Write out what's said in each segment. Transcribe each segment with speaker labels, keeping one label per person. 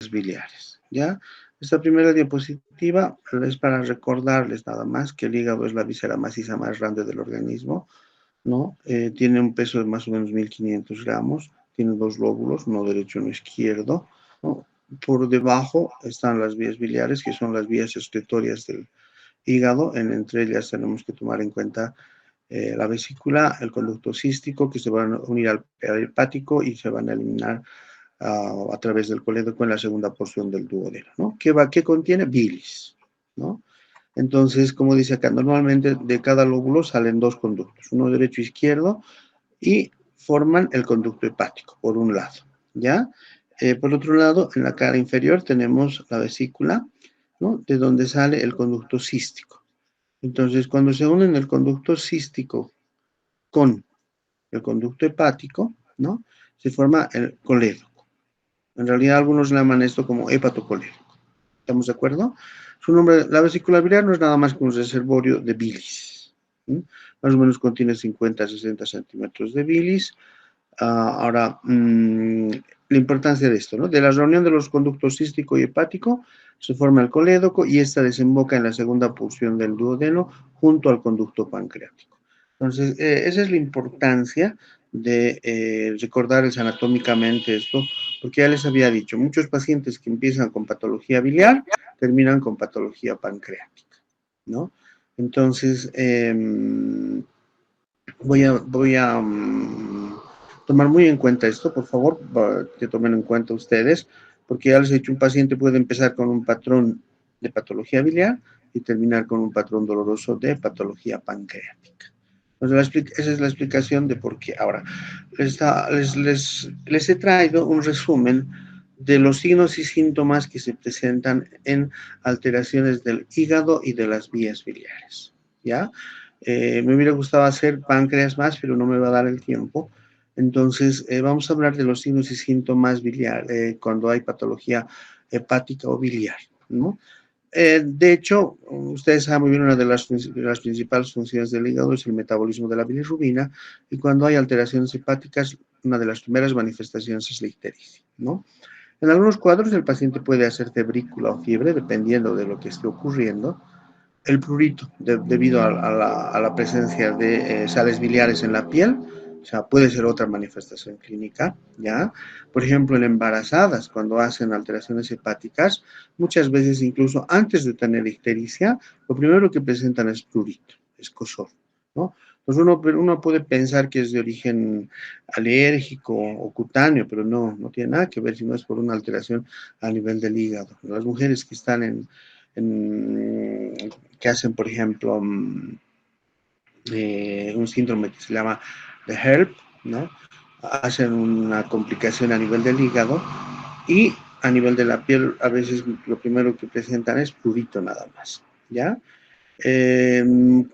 Speaker 1: vías biliares, ¿ya? Esta primera diapositiva es para recordarles nada más que el hígado es la víscera maciza más grande del organismo, ¿no? Tiene un peso de más o menos 1500 gramos, tiene dos lóbulos, uno derecho y uno izquierdo, ¿no? Por debajo están las vías biliares, que son las vías excretorias del hígado. Entre ellas tenemos que tomar en cuenta la vesícula, el conducto cístico, que se van a unir al hepático y se van a eliminar a través del colédoco en la segunda porción del duodeno, ¿no? ¿Qué contiene? Bilis, ¿no? Entonces, como dice acá, normalmente de cada lóbulo salen dos conductos, uno derecho e izquierdo, y forman el conducto hepático, por un lado, ¿ya? Por otro lado, en la cara inferior tenemos la vesícula, ¿no? De donde sale el conducto cístico. Entonces, cuando se unen el conducto cístico con el conducto hepático, ¿no? Se forma el colédoco. En realidad, algunos llaman esto como hepatocolédoco. ¿Estamos de acuerdo? Su nombre, la vesícula biliar no es nada más que un reservorio de bilis. ¿Sí? Más o menos contiene 50 a 60 centímetros de bilis. Ahora, la importancia de esto, ¿no? De la reunión de los conductos cístico y hepático se forma el colédoco y esta desemboca en la segunda porción del duodeno junto al conducto pancreático. Entonces, esa es la importancia de recordar anatómicamente esto, porque ya les había dicho, muchos pacientes que empiezan con patología biliar terminan con patología pancreática, ¿no? Entonces, voy a tomar muy en cuenta esto, por favor, que tomen en cuenta ustedes, porque ya les he dicho, un paciente puede empezar con un patrón de patología biliar y terminar con un patrón doloroso de patología pancreática. Entonces, esa es la explicación de por qué. Ahora, les he traído un resumen de los signos y síntomas que se presentan en alteraciones del hígado y de las vías biliares, ¿ya? Me hubiera gustado hacer páncreas más, pero no me va a dar el tiempo. Entonces, vamos a hablar de los signos y síntomas biliar, cuando hay patología hepática o biliar, ¿no? De hecho, ustedes saben muy bien, una de las principales funciones del hígado es el metabolismo de la bilirrubina, y cuando hay alteraciones hepáticas, una de las primeras manifestaciones es la ictericia, ¿no? En algunos cuadros el paciente puede hacer febrícula o fiebre, dependiendo de lo que esté ocurriendo. El prurito, debido a la presencia de sales biliares en la piel, o sea, puede ser otra manifestación clínica, ¿ya? Por ejemplo, en embarazadas, cuando hacen alteraciones hepáticas, muchas veces incluso antes de tener ictericia, lo primero que presentan es prurito, escozor, ¿no? Pues uno puede pensar que es de origen alérgico o cutáneo, pero no tiene nada que ver, si no es por una alteración a nivel del hígado. Las mujeres que están que hacen, por ejemplo, un síndrome que se llama de HERP, ¿no? Hacen una complicación a nivel del hígado y a nivel de la piel, a veces lo primero que presentan es prurito nada más, ¿ya?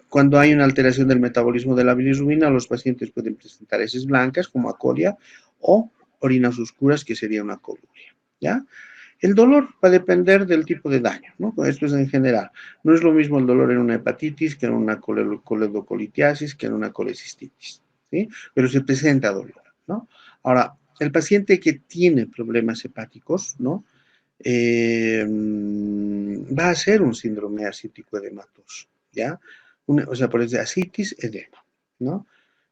Speaker 1: Cuando hay una alteración del metabolismo de la bilirrubina, los pacientes pueden presentar heces blancas como acolia o orinas oscuras, que sería una coluria, ¿ya? El dolor va a depender del tipo de daño, ¿no? Esto es en general. No es lo mismo el dolor en una hepatitis que en una coledocolitiasis, que en una colecistitis, ¿sí? Pero se presenta dolor, ¿no? Ahora, el paciente que tiene problemas hepáticos, ¿no? Va a ser un síndrome ascítico edematoso, ¿ya? O sea, por eso ascitis, edema, ¿no?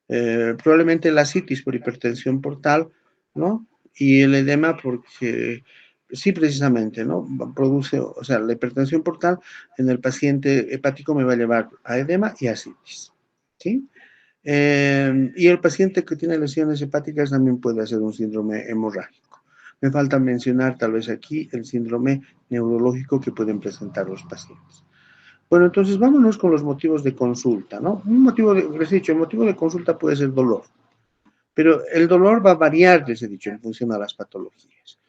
Speaker 1: Probablemente la ascitis por hipertensión portal, ¿no? Y el edema porque, sí, precisamente, ¿no? Produce, o sea, la hipertensión portal en el paciente hepático me va a llevar a edema y ascitis, ¿sí? Y el paciente que tiene lesiones hepáticas también puede hacer un síndrome hemorrágico. Me falta mencionar tal vez aquí el síndrome neurológico que pueden presentar los pacientes. Bueno, entonces vámonos con los motivos de consulta, ¿no? Les he dicho, el motivo de consulta puede ser dolor, pero el dolor va a variar, les he dicho, en función a las patologías.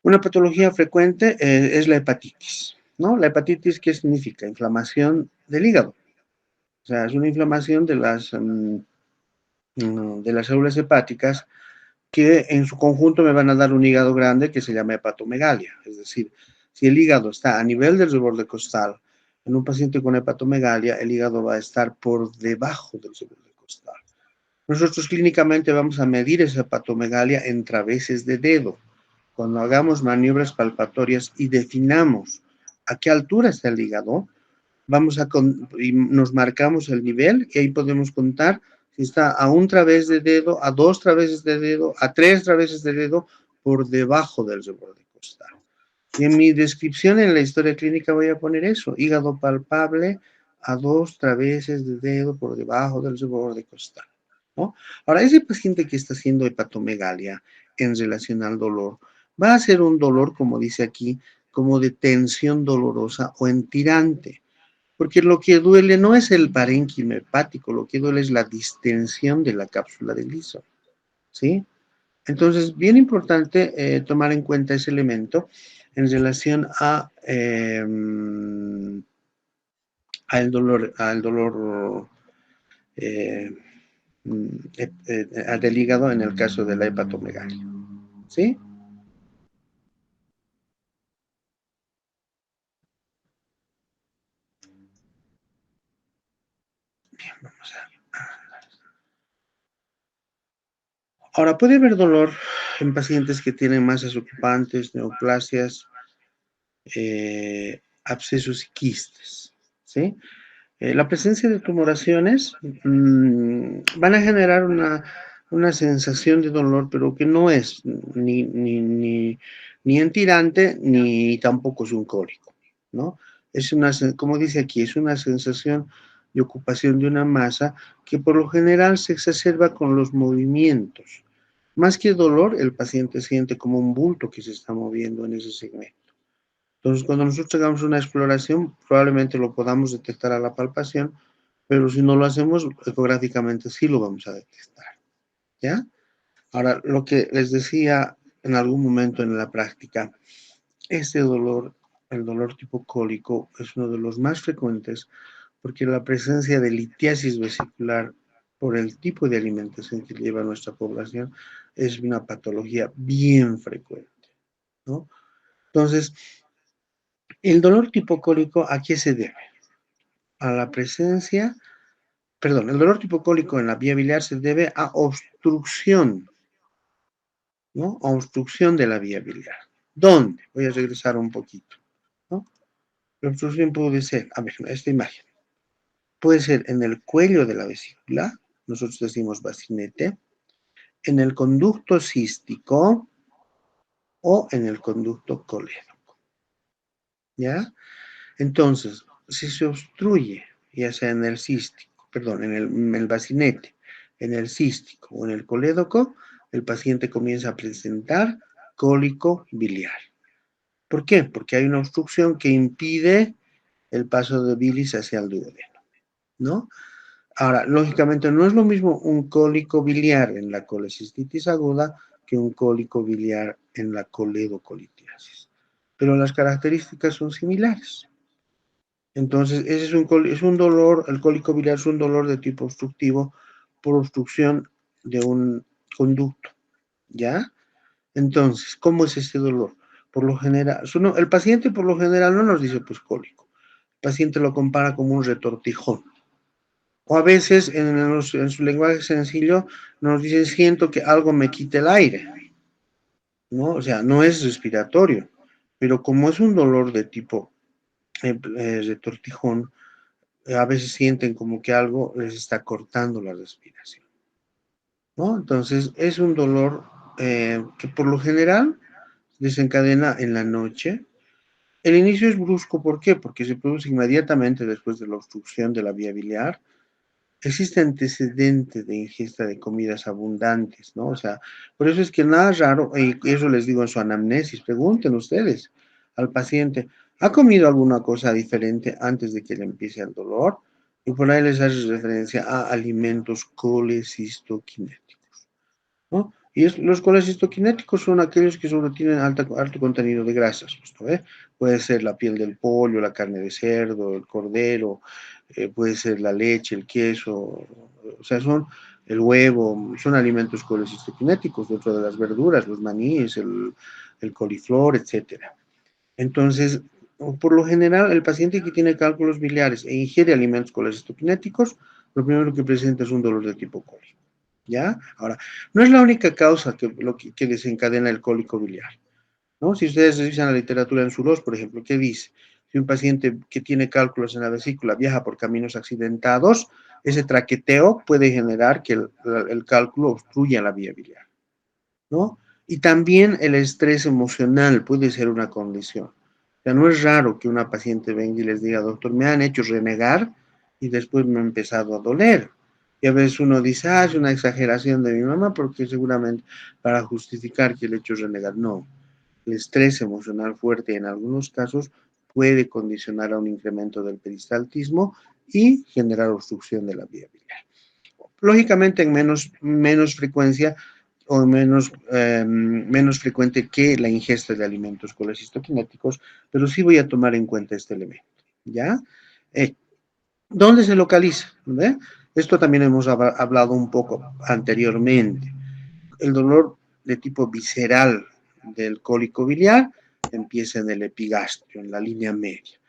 Speaker 1: Una patología frecuente es la hepatitis, ¿no? La hepatitis, ¿qué significa? Inflamación del hígado. O sea, es una inflamación de las células hepáticas que en su conjunto me van a dar un hígado grande que se llama hepatomegalia. Es decir, si el hígado está a nivel del reborde costal, en un paciente con hepatomegalia, el hígado va a estar por debajo del reborde costal. Nosotros clínicamente vamos a medir esa hepatomegalia en traveses de dedo. cuando hagamos maniobras palpatorias y definamos a qué altura está el hígado, y nos marcamos el nivel y ahí podemos contar si está a un través de dedo, a dos traveses de dedo, a tres traveses de dedo por debajo del reborde costal. Y en mi descripción en la historia clínica voy a poner eso, hígado palpable a dos traveses de dedo por debajo del reborde costal, ¿no? Ahora, ese paciente que está haciendo hepatomegalia en relación al dolor, va a ser un dolor, como dice aquí, como de tensión dolorosa o en tirante, porque lo que duele no es el parénquima hepático, lo que duele es la distensión de la cápsula del liso, ¿sí? Entonces, bien importante tomar en cuenta ese elemento en relación al dolor eh, del hígado en el caso de la hepatomegalia. ¿Sí? Bien, vamos a. Ahora, puede haber dolor en pacientes que tienen masas ocupantes, neoplasias, abscesos y quistes. ¿Sí? La presencia de tumoraciones van a generar una sensación de dolor, pero que no es ni en tirante, ni tampoco es un cólico, ¿no? Es una, como dice aquí, es una sensación de ocupación de una masa que por lo general se exacerba con los movimientos. Más que dolor, el paciente siente como un bulto que se está moviendo en ese segmento. Entonces, cuando nosotros hagamos una exploración, probablemente lo podamos detectar a la palpación, pero si no lo hacemos ecográficamente, sí lo vamos a detectar, ¿ya? Ahora, lo que les decía en algún momento en la práctica, este dolor, el dolor tipo cólico, es uno de los más frecuentes porque la presencia de litiasis vesicular por el tipo de alimentación que lleva nuestra población es una patología bien frecuente, ¿no? Entonces, el dolor tipo cólico, ¿a qué se debe? A la presencia, perdón, el dolor tipo cólico en la vía biliar se debe a obstrucción, ¿no? A obstrucción de la vía biliar. ¿Dónde? Voy a regresar un poquito, ¿no? La obstrucción puede ser, a ver, esta imagen, puede ser en el cuello de la vesícula, nosotros decimos bacinete, en el conducto cístico o en el conducto colédoco, ¿ya? Entonces, si se obstruye, ya sea en el cístico, perdón, en el bacinete, en el cístico o en el colédoco, el paciente comienza a presentar cólico biliar. ¿Por qué? Porque hay una obstrucción que impide el paso de bilis hacia el duodeno, ¿no? Ahora, lógicamente, no es lo mismo un cólico biliar en la colecistitis aguda que un cólico biliar en la coledocolitiasis, pero las características son similares. Entonces, ese es un dolor, el cólico biliar es un dolor de tipo obstructivo por obstrucción de un conducto, ¿ya? Entonces, ¿cómo es este dolor? Por lo general, el paciente por lo general no nos dice pues cólico, el paciente lo compara como un retortijón. O a veces en su lenguaje sencillo nos dicen siento que algo me quita el aire, ¿no? O sea, no es respiratorio, pero como es un dolor de tipo retortijón, a veces sienten como que algo les está cortando la respiración, ¿no? Entonces es un dolor que por lo general desencadena en la noche. El inicio es brusco, ¿por qué? Porque se produce inmediatamente después de la obstrucción de la vía biliar. Existe antecedente de ingesta de comidas abundantes, ¿no? O sea, por eso es que nada raro, y eso les digo en su anamnesis, pregunten ustedes al paciente, ¿ha comido alguna cosa diferente antes de que le empiece el dolor? Y por ahí les hace referencia a alimentos colecistoquinéticos, ¿no? Y los colecistoquinéticos son aquellos que solo tienen alto contenido de grasas, ¿no? Puede ser la piel del pollo, la carne de cerdo, el cordero, puede ser la leche, el queso, o sea, son el huevo, son alimentos colecistoquinéticos dentro de las verduras, los maníes, el coliflor, etcétera. Entonces, por lo general, el paciente que tiene cálculos biliares e ingiere alimentos colecistoquinéticos, lo primero que presenta es un dolor de tipo cólico, ¿ya? Ahora, no es la única causa que desencadena el cólico biliar. ¿no? Si ustedes revisan la literatura en SULOS, por ejemplo, ¿qué dice? Si un paciente que tiene cálculos en la vesícula viaja por caminos accidentados, ese traqueteo puede generar que el cálculo obstruya la vía biliar, ¿no? Y también el estrés emocional puede ser una condición. O sea, no es raro que una paciente venga y les diga, doctor, me han hecho renegar y después me ha empezado a doler. Y a veces uno dice, ah, es una exageración de mi mamá porque seguramente para justificar que le he hecho renegar. No, el estrés emocional fuerte en algunos casos puede condicionar a un incremento del peristaltismo y generar obstrucción de la vía biliar. Lógicamente en menos frecuencia o menos frecuente que la ingesta de alimentos colecistoquinéticos, pero sí voy a tomar en cuenta este elemento, ¿ya? Eh, ¿Dónde se localiza? ¿Ve? Esto también hemos hablado un poco anteriormente. El dolor de tipo visceral del cólico biliar empieza en el epigastrio, en la línea media.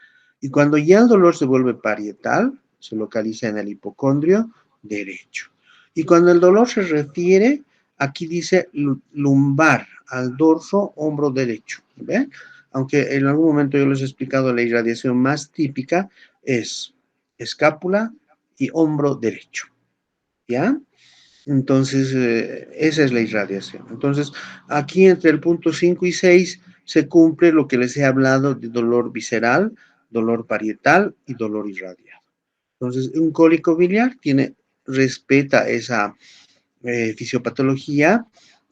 Speaker 1: Y cuando ya el dolor se vuelve parietal, se localiza en el hipocondrio derecho. Y cuando el dolor se refiere, aquí dice lumbar, al dorso, hombro derecho. ¿Ve? Aunque en algún momento yo les he explicado la irradiación más típica es escápula y hombro derecho. ¿Ya? Entonces, esa es la irradiación. Entonces, aquí entre el punto 5 y 6 se cumple lo que les he hablado de dolor visceral, dolor parietal y dolor irradiado. Entonces, un cólico biliar respeta esa fisiopatología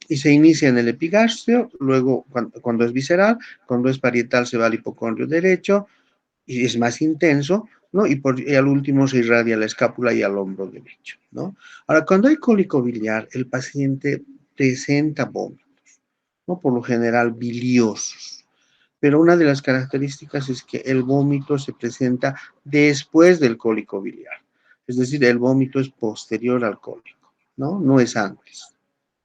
Speaker 1: y se inicia en el epigastrio, luego cuando es visceral, cuando es parietal se va al hipocondrio derecho, y es más intenso, ¿no? Y al último se irradia a la escápula y al hombro derecho, ¿no? Ahora, cuando hay cólico biliar, el paciente presenta vómitos, ¿no? Por lo general biliosos. Pero una de las características es que el vómito se presenta después del cólico biliar. Es decir, el vómito es posterior al cólico, ¿no? No es antes,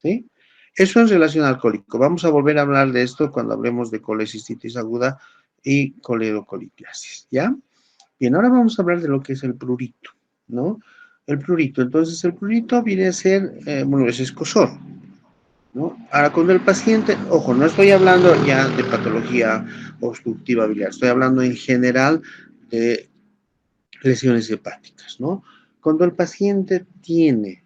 Speaker 1: ¿sí? Eso en relación al cólico. Vamos a volver a hablar de esto cuando hablemos de colecistitis aguda y coledocolitiasis, ¿ya? Bien, ahora vamos a hablar de lo que es el prurito, ¿no? El prurito, entonces el prurito viene a ser, bueno, es escozor, ¿no? Ahora, cuando el paciente, ojo, no estoy hablando ya de patología obstructiva biliar, estoy hablando en general de lesiones hepáticas, ¿no? Cuando el paciente tiene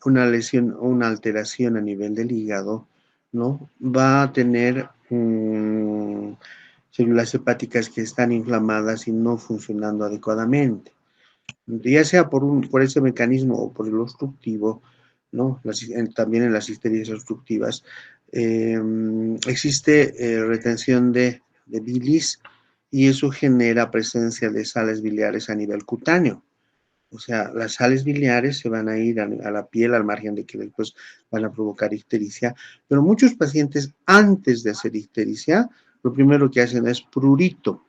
Speaker 1: una lesión o una alteración a nivel del hígado, ¿no? Va a tener células hepáticas que están inflamadas y no funcionando adecuadamente. Ya sea por ese mecanismo o por el obstructivo, ¿no? También en las histerias obstructivas, existe retención de bilis y eso genera presencia de sales biliares a nivel cutáneo. O sea, las sales biliares se van a ir a la piel al margen de que después van a provocar ictericia, pero muchos pacientes antes de hacer ictericia, lo primero que hacen es prurito,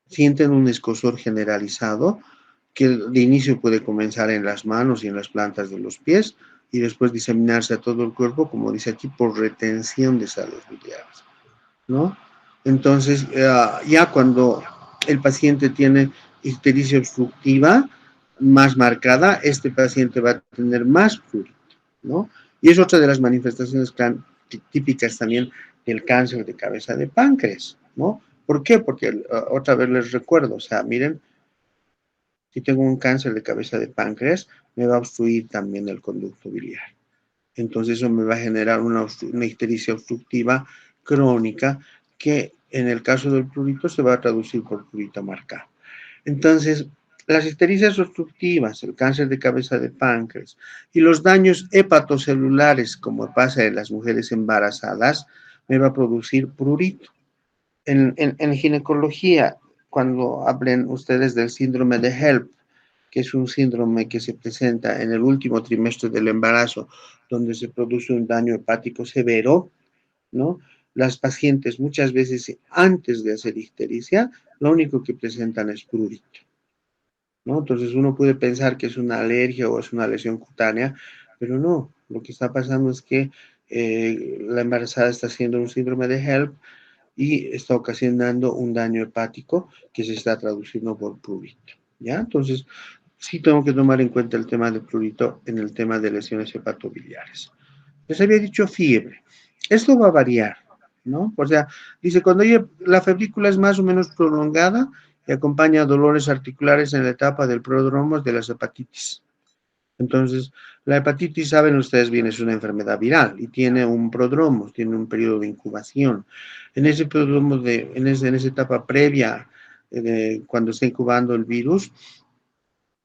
Speaker 1: sienten un escozor generalizado que de inicio puede comenzar en las manos y en las plantas de los pies y después diseminarse a todo el cuerpo, como dice aquí, por retención de sales biliares, ¿no? Entonces, ya cuando el paciente tiene ictericia obstructiva más marcada, este paciente va a tener más prurito, ¿no? Y es otra de las manifestaciones típicas también del cáncer de cabeza de páncreas, ¿no? ¿Por qué? Porque otra vez les recuerdo, o sea, miren, si tengo un cáncer de cabeza de páncreas, me va a obstruir también el conducto biliar. Entonces eso me va a generar una ictericia obstructiva crónica que en el caso del prurito se va a traducir por prurito marcado. Entonces, las ictericias obstructivas, el cáncer de cabeza de páncreas y los daños hepatocelulares, como pasa en las mujeres embarazadas, me va a producir prurito. En ginecología, cuando hablen ustedes del síndrome de HELP, que es un síndrome que se presenta en el último trimestre del embarazo, donde se produce un daño hepático severo, ¿no? Las pacientes muchas veces antes de hacer ictericia, lo único que presentan es prurito, ¿no? Entonces uno puede pensar que es una alergia o es una lesión cutánea, pero no, lo que está pasando es que la embarazada está haciendo un síndrome de HELP y está ocasionando un daño hepático que se está traduciendo por prurito, ¿ya? Entonces, sí tengo que tomar en cuenta el tema de prurito en el tema de lesiones hepatobiliares. Les había dicho fiebre. Esto va a variar, ¿no? O sea, dice, cuando la febrícula es más o menos prolongada y acompaña dolores articulares en la etapa del prodromo de las hepatitis. Entonces, la hepatitis, saben ustedes bien, es una enfermedad viral y tiene un prodromo, tiene un periodo de incubación. En ese prodromo, en esa etapa previa, cuando está incubando el virus,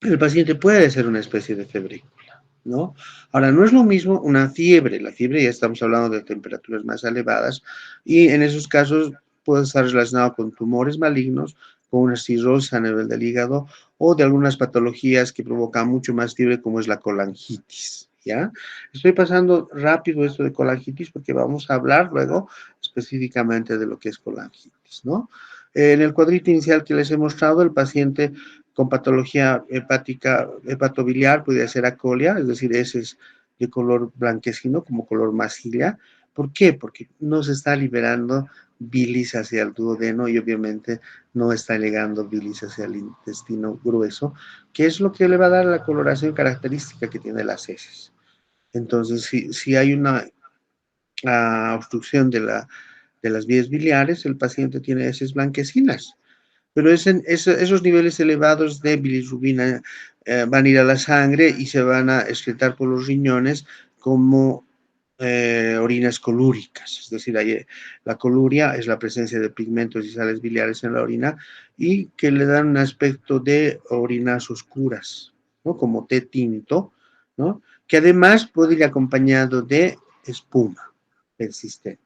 Speaker 1: el paciente puede ser una especie de febrícula, ¿no? Ahora, no es lo mismo una fiebre, la fiebre ya estamos hablando de temperaturas más elevadas y en esos casos puede estar relacionado con tumores malignos, con una cirrosis a nivel del hígado o de algunas patologías que provocan mucho más fiebre como es la colangitis, ¿ya? Estoy pasando rápido esto de colangitis porque vamos a hablar luego específicamente de lo que es colangitis, ¿no? En el cuadrito inicial que les he mostrado, el paciente con patología hepática, hepatobiliar, puede ser acolia, es decir, ese es de color blanquecino, como color masilla. ¿Por qué? Porque no se está liberando bilis hacia el duodeno y obviamente no está llegando bilis hacia el intestino grueso, que es lo que le va a dar la coloración característica que tiene las heces. Entonces, si hay una obstrucción de las vías biliares, el paciente tiene heces blanquecinas, pero esos niveles elevados de bilirrubina van a ir a la sangre y se van a excretar por los riñones como orinas colúricas, es decir, la coluria es la presencia de pigmentos y sales biliares en la orina y que le dan un aspecto de orinas oscuras, ¿no? Como té tinto, ¿no? Que además puede ir acompañado de espuma persistente,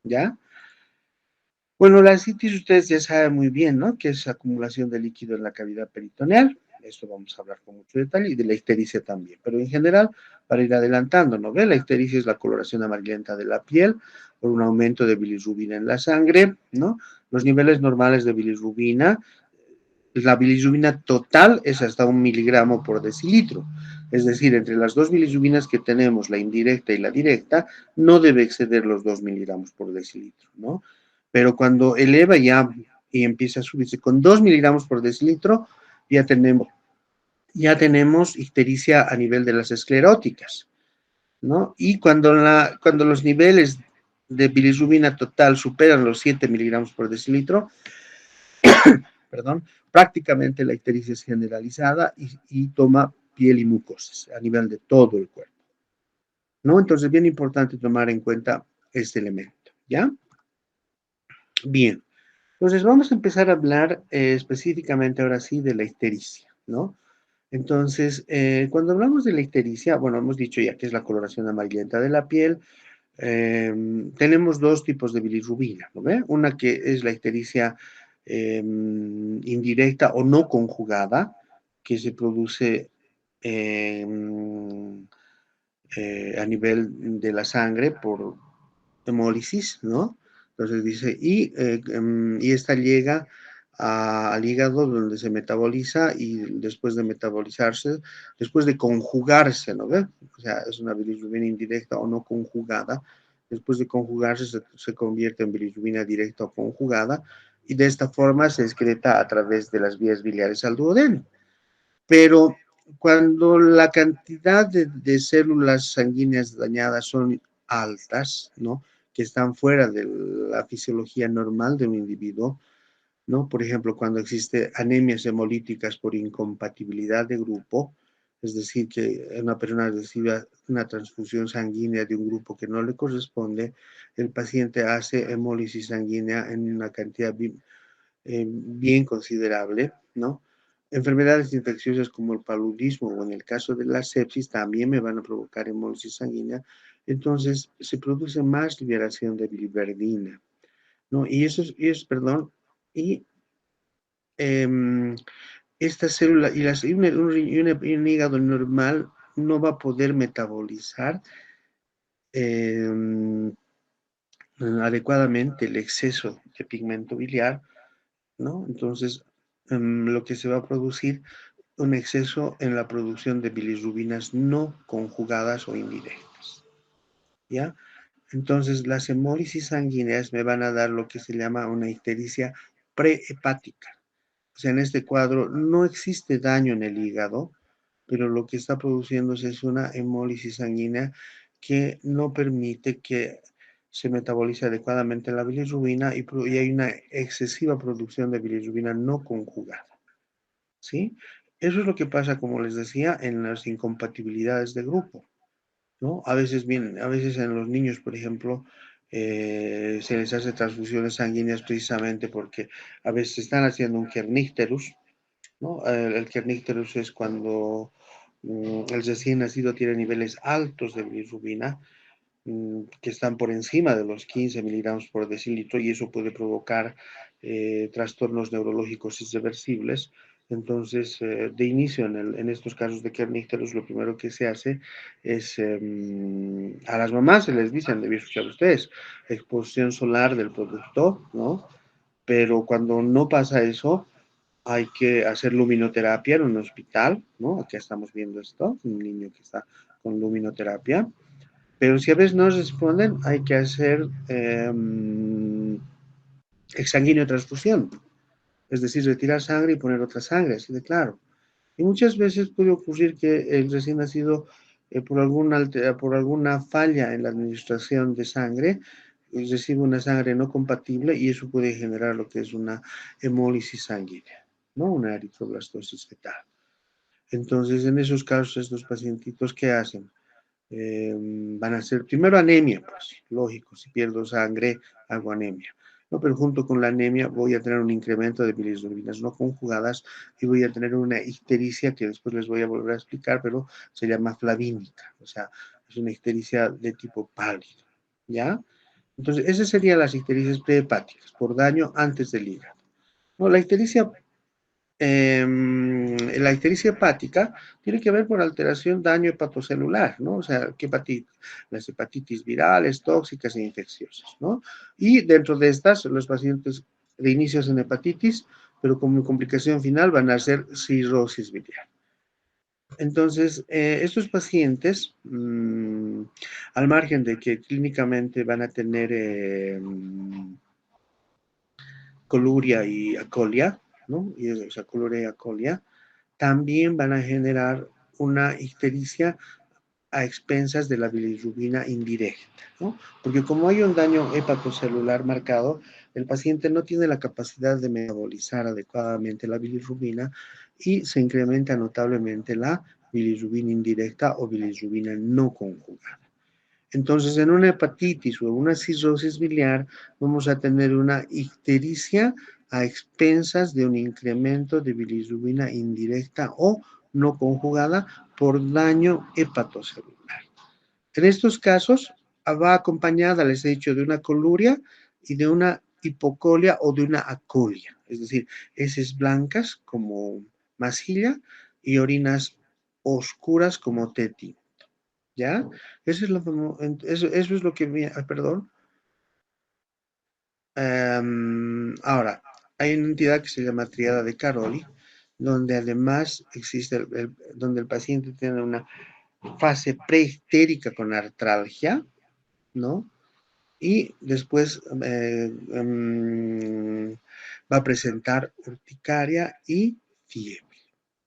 Speaker 1: ¿ya? Bueno, la citis ustedes ya saben muy bien, ¿no? Que es acumulación de líquido en la cavidad peritoneal. Esto vamos a hablar con mucho detalle y de la ictericia también. Pero en general, para ir adelantando, ¿no ve? La ictericia es la coloración amarillenta de la piel por un aumento de bilirrubina en la sangre, ¿no? Los niveles normales de bilirrubina, la bilirrubina total es hasta 1 miligramo por decilitro. Es decir, entre las dos bilirrubinas que tenemos, la indirecta y la directa, no debe exceder los 2 miligramos por decilitro, ¿no? Pero cuando eleva ya y empieza a subirse con 2 miligramos por decilitro, ya tenemos, ya tenemos ictericia a nivel de las escleróticas, ¿no? Y cuando los niveles de bilirrubina total superan los 7 miligramos por decilitro, perdón, prácticamente la ictericia es generalizada y toma piel y mucosas a nivel de todo el cuerpo, ¿no? Entonces, bien importante tomar en cuenta este elemento, ¿ya? Bien. Entonces, vamos a empezar a hablar específicamente ahora sí de la ictericia, ¿no? Entonces, cuando hablamos de la ictericia, bueno, hemos dicho ya que es la coloración amarillenta de la piel. Tenemos dos tipos de bilirrubina, ¿no ve? Una que es la ictericia indirecta o no conjugada, que se produce eh, a nivel de la sangre por hemólisis, ¿no? Entonces dice, y esta llega al hígado donde se metaboliza y después de metabolizarse, después de conjugarse, ¿no ve? O sea, es una bilirrubina indirecta o no conjugada. Después de conjugarse se convierte en bilirrubina directa o conjugada y de esta forma se excreta a través de las vías biliares al duodeno. Pero cuando la cantidad de células sanguíneas dañadas son altas, ¿no? Que están fuera de la fisiología normal de un individuo, ¿no? Por ejemplo, cuando existe anemias hemolíticas por incompatibilidad de grupo, es decir, que una persona reciba una transfusión sanguínea de un grupo que no le corresponde, el paciente hace hemólisis sanguínea en una cantidad bien considerable, ¿no? Enfermedades infecciosas como el paludismo o en el caso de la sepsis también me van a provocar hemólisis sanguínea, entonces se produce más liberación de biliverdina, ¿no? Perdón, y eh, esta célula y un hígado normal no va a poder metabolizar eh, adecuadamente el exceso de pigmento biliar, ¿no? Entonces, lo que se va a producir un exceso en la producción de bilirrubinas no conjugadas o indirectas, ¿ya? Entonces, las hemólisis sanguíneas me van a dar lo que se llama una ictericia prehepática. O sea, en este cuadro no existe daño en el hígado, pero lo que está produciéndose es una hemólisis sanguínea que no permite que se metaboliza adecuadamente la bilirrubina y hay una excesiva producción de bilirrubina no conjugada, ¿sí? Eso es lo que pasa, como les decía, en las incompatibilidades de grupo, ¿no? A veces en los niños, por ejemplo, se les hace transfusiones sanguíneas precisamente porque a veces están haciendo un kernicterus, ¿no? El kernicterus es cuando el recién nacido tiene niveles altos de bilirrubina, que están por encima de los 15 miligramos por decilitro y eso puede provocar trastornos neurológicos irreversibles. Entonces, de inicio, en estos casos de kernícteros, lo primero que se hace es, a las mamás se les dice, han debido escuchar ustedes, exposición solar del producto, ¿no? Pero cuando no pasa eso, hay que hacer luminoterapia en un hospital, ¿no? Aquí estamos viendo esto, un niño que está con luminoterapia. Pero si a veces no responden, hay que hacer exsanguíneo transfusión, es decir, retirar sangre y poner otra sangre, así de claro. Y muchas veces puede ocurrir que el recién nacido, por alguna falla en la administración de sangre, recibe una sangre no compatible y eso puede generar lo que es una hemólisis sanguínea, ¿no? Una eritroblastosis fetal. Entonces, en esos casos, estos pacientitos, ¿qué hacen? Van a ser primero anemia, pues lógico, si pierdo sangre hago anemia, ¿no? Pero junto con la anemia voy a tener un incremento de bilirrubinas no conjugadas y voy a tener una ictericia que después les voy a volver a explicar, pero se llama flavínica, o sea, es una ictericia de tipo pálido, ¿ya? Entonces, esas serían las ictericias prehepáticas, por daño antes del hígado. No, la ictericia hepática tiene que ver con alteración, daño hepatocelular, ¿no? O sea, las hepatitis virales, tóxicas e infecciosas, ¿no? Y dentro de estas, los pacientes de inicios en hepatitis, pero como complicación final van a ser cirrosis biliar. Entonces, estos pacientes, al margen de que clínicamente van a tener coluria y acolia, ¿no? O sea, coluria y acolia, también van a generar una ictericia a expensas de la bilirrubina indirecta, ¿no? Porque como hay un daño hepatocelular marcado, el paciente no tiene la capacidad de metabolizar adecuadamente la bilirrubina y se incrementa notablemente la bilirrubina indirecta o bilirrubina no conjugada. Entonces, en una hepatitis o en una cirrosis biliar, vamos a tener una ictericia a expensas de un incremento de bilirrubina indirecta o no conjugada por daño hepatocelular. En estos casos, va acompañada, les he dicho, de una coluria y de una hipocolia o de una acolia, es decir, heces blancas como masilla y orinas oscuras como tétino. ¿Ya? Eso es lo que perdón. Ahora, hay una entidad que se llama triada de Caroli, donde además existe, donde el paciente tiene una fase prehistérica con artralgia, ¿no? Y después va a presentar urticaria y fiebre,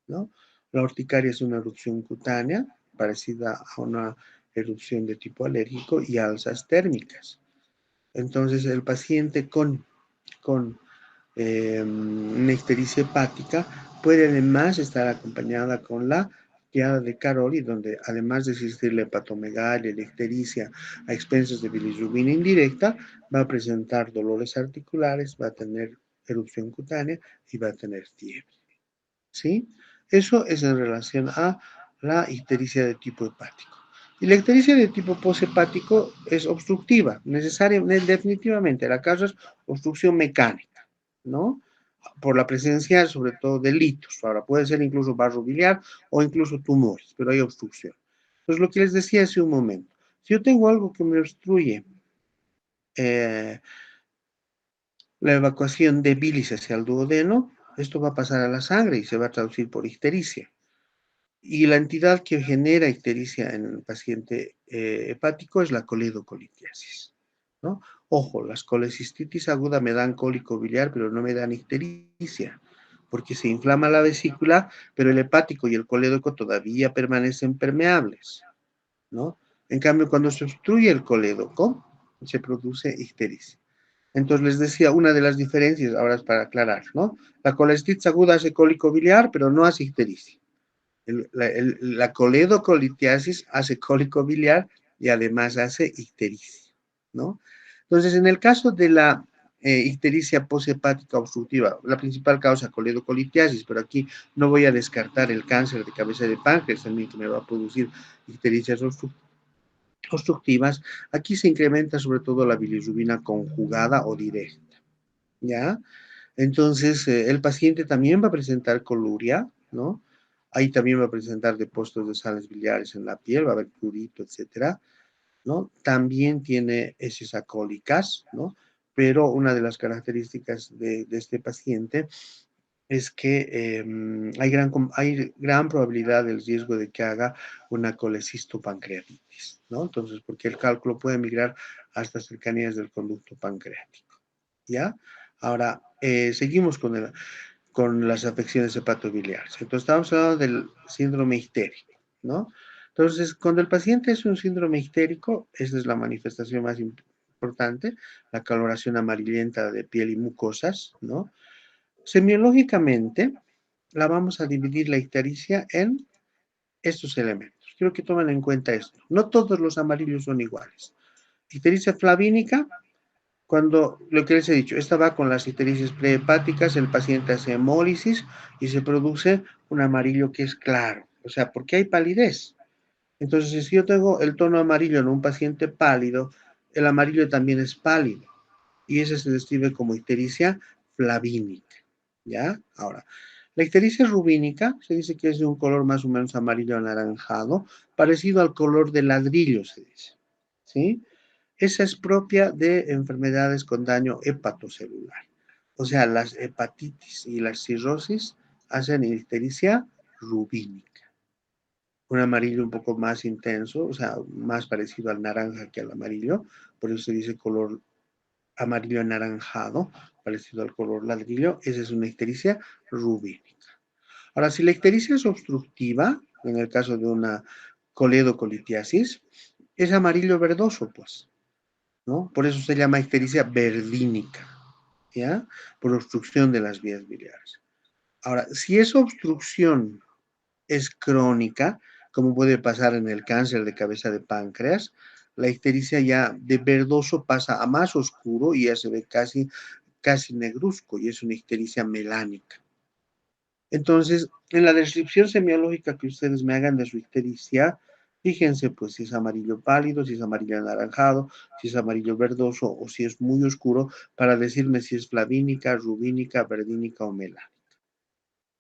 Speaker 1: ¿no? La urticaria es una erupción cutánea parecida a una erupción de tipo alérgico y alzas térmicas. Entonces, el paciente con una ictericia hepática puede además estar acompañada con la triada de Caroli, donde además de existir la hepatomegalia, la ictericia a expensas de bilirrubina indirecta, va a presentar dolores articulares, va a tener erupción cutánea y va a tener fiebre. ¿Sí? Eso es en relación a la ictericia de tipo hepático. Y la ictericia de tipo poshepático es obstructiva, definitivamente. La causa es obstrucción mecánica, ¿no? Por la presencia, sobre todo, de litos. Ahora, puede ser incluso barro biliar o incluso tumores, pero hay obstrucción. Entonces, lo que les decía hace un momento, si yo tengo algo que me obstruye eh, la evacuación de bilis hacia el duodeno, esto va a pasar a la sangre y se va a traducir por ictericia. Y la entidad que genera ictericia en el paciente hepático es la coledocolitiasis, ¿no? Ojo, las colecistitis aguda me dan cólico biliar, pero no me dan ictericia, porque se inflama la vesícula, pero el hepático y el colédoco todavía permanecen permeables, ¿no? En cambio, cuando se obstruye el colédoco, se produce ictericia. Entonces les decía, una de las diferencias, ahora es para aclarar, ¿no? La colestitis aguda hace cólico biliar, pero no hace ictericia. La coledocolitiasis hace cólico biliar y además hace ictericia, ¿no? Entonces, en el caso de la ictericia posthepática obstructiva, la principal causa coledocolitiasis, pero aquí no voy a descartar el cáncer de cabeza de páncreas también que me va a producir ictericias obstructivas. Aquí se incrementa sobre todo la bilirrubina conjugada o directa, ¿ya? Entonces, el paciente también va a presentar coluria, ¿no? Ahí también va a presentar depósitos de sales biliares en la piel, va a haber prurito, etcétera, ¿no? También tiene heces acólicas, ¿no? Pero una de las características de este paciente es que hay gran probabilidad del riesgo de que haga una colecistopancreatitis, ¿no? Entonces, porque el cálculo puede migrar hasta cercanías del conducto pancreático, ¿ya? Ahora, seguimos con las afecciones hepatobiliares. Entonces, estamos hablando del síndrome ictérico, ¿no? Entonces, cuando el paciente es un síndrome ictérico, esa es la manifestación más importante, la coloración amarillenta de piel y mucosas, ¿no? Semiológicamente, la vamos a dividir la ictericia en estos elementos. Quiero que tomen en cuenta esto. No todos los amarillos son iguales. Ictericia flavínica, cuando lo que les he dicho, esta va con las ictericias prehepáticas, el paciente hace hemólisis y se produce un amarillo que es claro. O sea, porque hay palidez. Entonces, si yo tengo el tono amarillo en un paciente pálido, el amarillo también es pálido. Y ese se describe como ictericia flavínica. ¿Ya? Ahora, la ictericia rubínica se dice que es de un color más o menos amarillo anaranjado, parecido al color del ladrillo, se dice. ¿Sí? Esa es propia de enfermedades con daño hepatocelular. O sea, las hepatitis y la cirrosis hacen ictericia rubínica. Un amarillo un poco más intenso, o sea, más parecido al naranja que al amarillo, por eso se dice color amarillo anaranjado, parecido al color ladrillo, esa es una ictericia rubínica. Ahora, si la ictericia es obstructiva, en el caso de una coledocolitiasis, es amarillo verdoso, pues, ¿no? Por eso se llama ictericia verdínica, ¿ya? Por obstrucción de las vías biliares. Ahora, si esa obstrucción es crónica, como puede pasar en el cáncer de cabeza de páncreas, la ictericia ya de verdoso pasa a más oscuro y ya se ve casi negruzco y es una ictericia melánica. Entonces, en la descripción semiológica que ustedes me hagan de su ictericia, fíjense pues si es amarillo pálido, si es amarillo anaranjado, si es amarillo verdoso o si es muy oscuro, para decirme si es flavínica, rubínica, verdínica o melánica.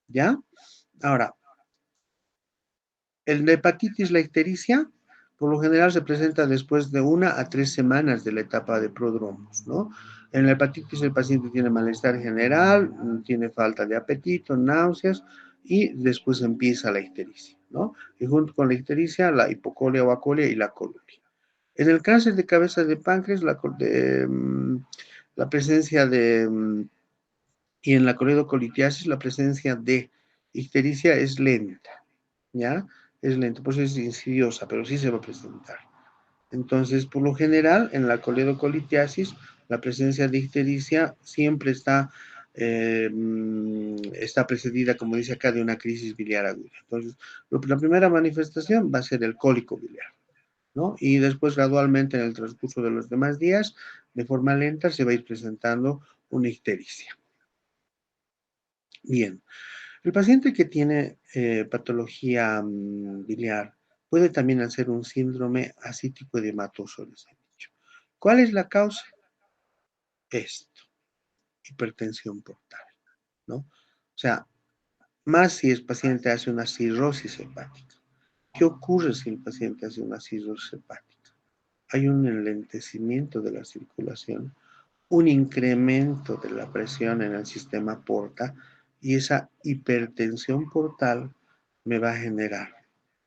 Speaker 1: ¿Ya? Ahora, el hepatitis, la ictericia, por lo general se presenta después de 1 a 3 semanas de la etapa de prodromos, ¿no? En la hepatitis el paciente tiene malestar general, tiene falta de apetito, náuseas y después empieza la ictericia, ¿no? Y junto con la ictericia, la hipocolia o acolia y la coluria. En el cáncer de cabeza de páncreas, la presencia y en la coledocolitiasis, la presencia de ictericia es lenta, ¿ya? Es lento, pues es insidiosa, pero sí se va a presentar. Entonces, por lo general, en la coledocolitiasis, la presencia de ictericia siempre está precedida, como dice acá, de una crisis biliar aguda. Entonces, la primera manifestación va a ser el cólico biliar, ¿no? Y después, gradualmente, en el transcurso de los demás días, de forma lenta, se va a ir presentando una ictericia. Bien, el paciente que tiene patología biliar puede también hacer un síndrome acítico edematoso, les he dicho. ¿Cuál es la causa? Esto, hipertensión portal, ¿no? O sea, más si el paciente hace una cirrosis hepática. ¿Qué ocurre si el paciente hace una cirrosis hepática? Hay un enlentecimiento de la circulación, un incremento de la presión en el sistema porta y esa hipertensión portal me va a generar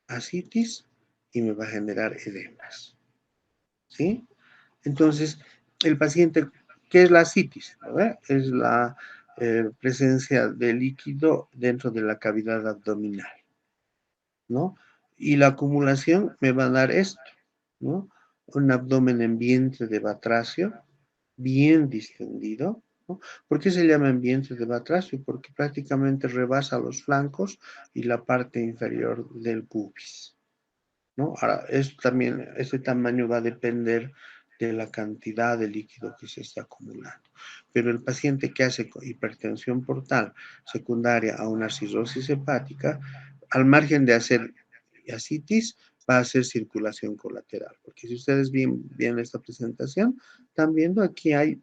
Speaker 1: ascitis y me va a generar edemas. ¿Sí? Entonces, el paciente, ¿qué es la ascitis? ¿Verdad? Es la presencia de líquido dentro de la cavidad abdominal, ¿no? Y la acumulación me va a dar esto, ¿no? un abdomen en vientre de batracio, bien distendido, ¿no? ¿Por qué se llama en vientre de batracio? Porque prácticamente rebasa los flancos y la parte inferior del pubis, ¿no? Ahora, esto también, este tamaño va a depender de la cantidad de líquido que se esté acumulando. Pero el paciente que hace hipertensión portal secundaria a una cirrosis hepática, al margen de hacer ascitis, va a hacer circulación colateral. Porque si ustedes ven esta presentación, están viendo aquí hay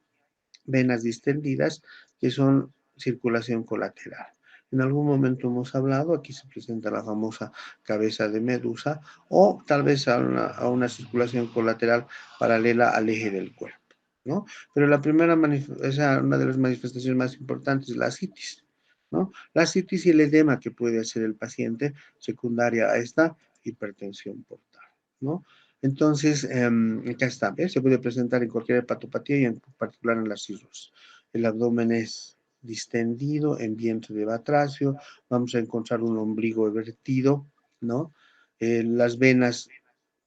Speaker 1: venas distendidas que son circulación colateral. En algún momento hemos hablado, aquí se presenta la famosa cabeza de medusa o tal vez a una circulación colateral paralela al eje del cuerpo, ¿no? Pero la primera una de las manifestaciones más importantes es la ascitis, ¿no? La ascitis y el edema que puede hacer el paciente secundaria a esta hipertensión portal, ¿no? Entonces, acá está, ¿ves? Se puede presentar en cualquier hepatopatía y en particular en las cirrosis. El abdomen es distendido, en vientre de batracio, vamos a encontrar un ombligo vertido, ¿no? Las venas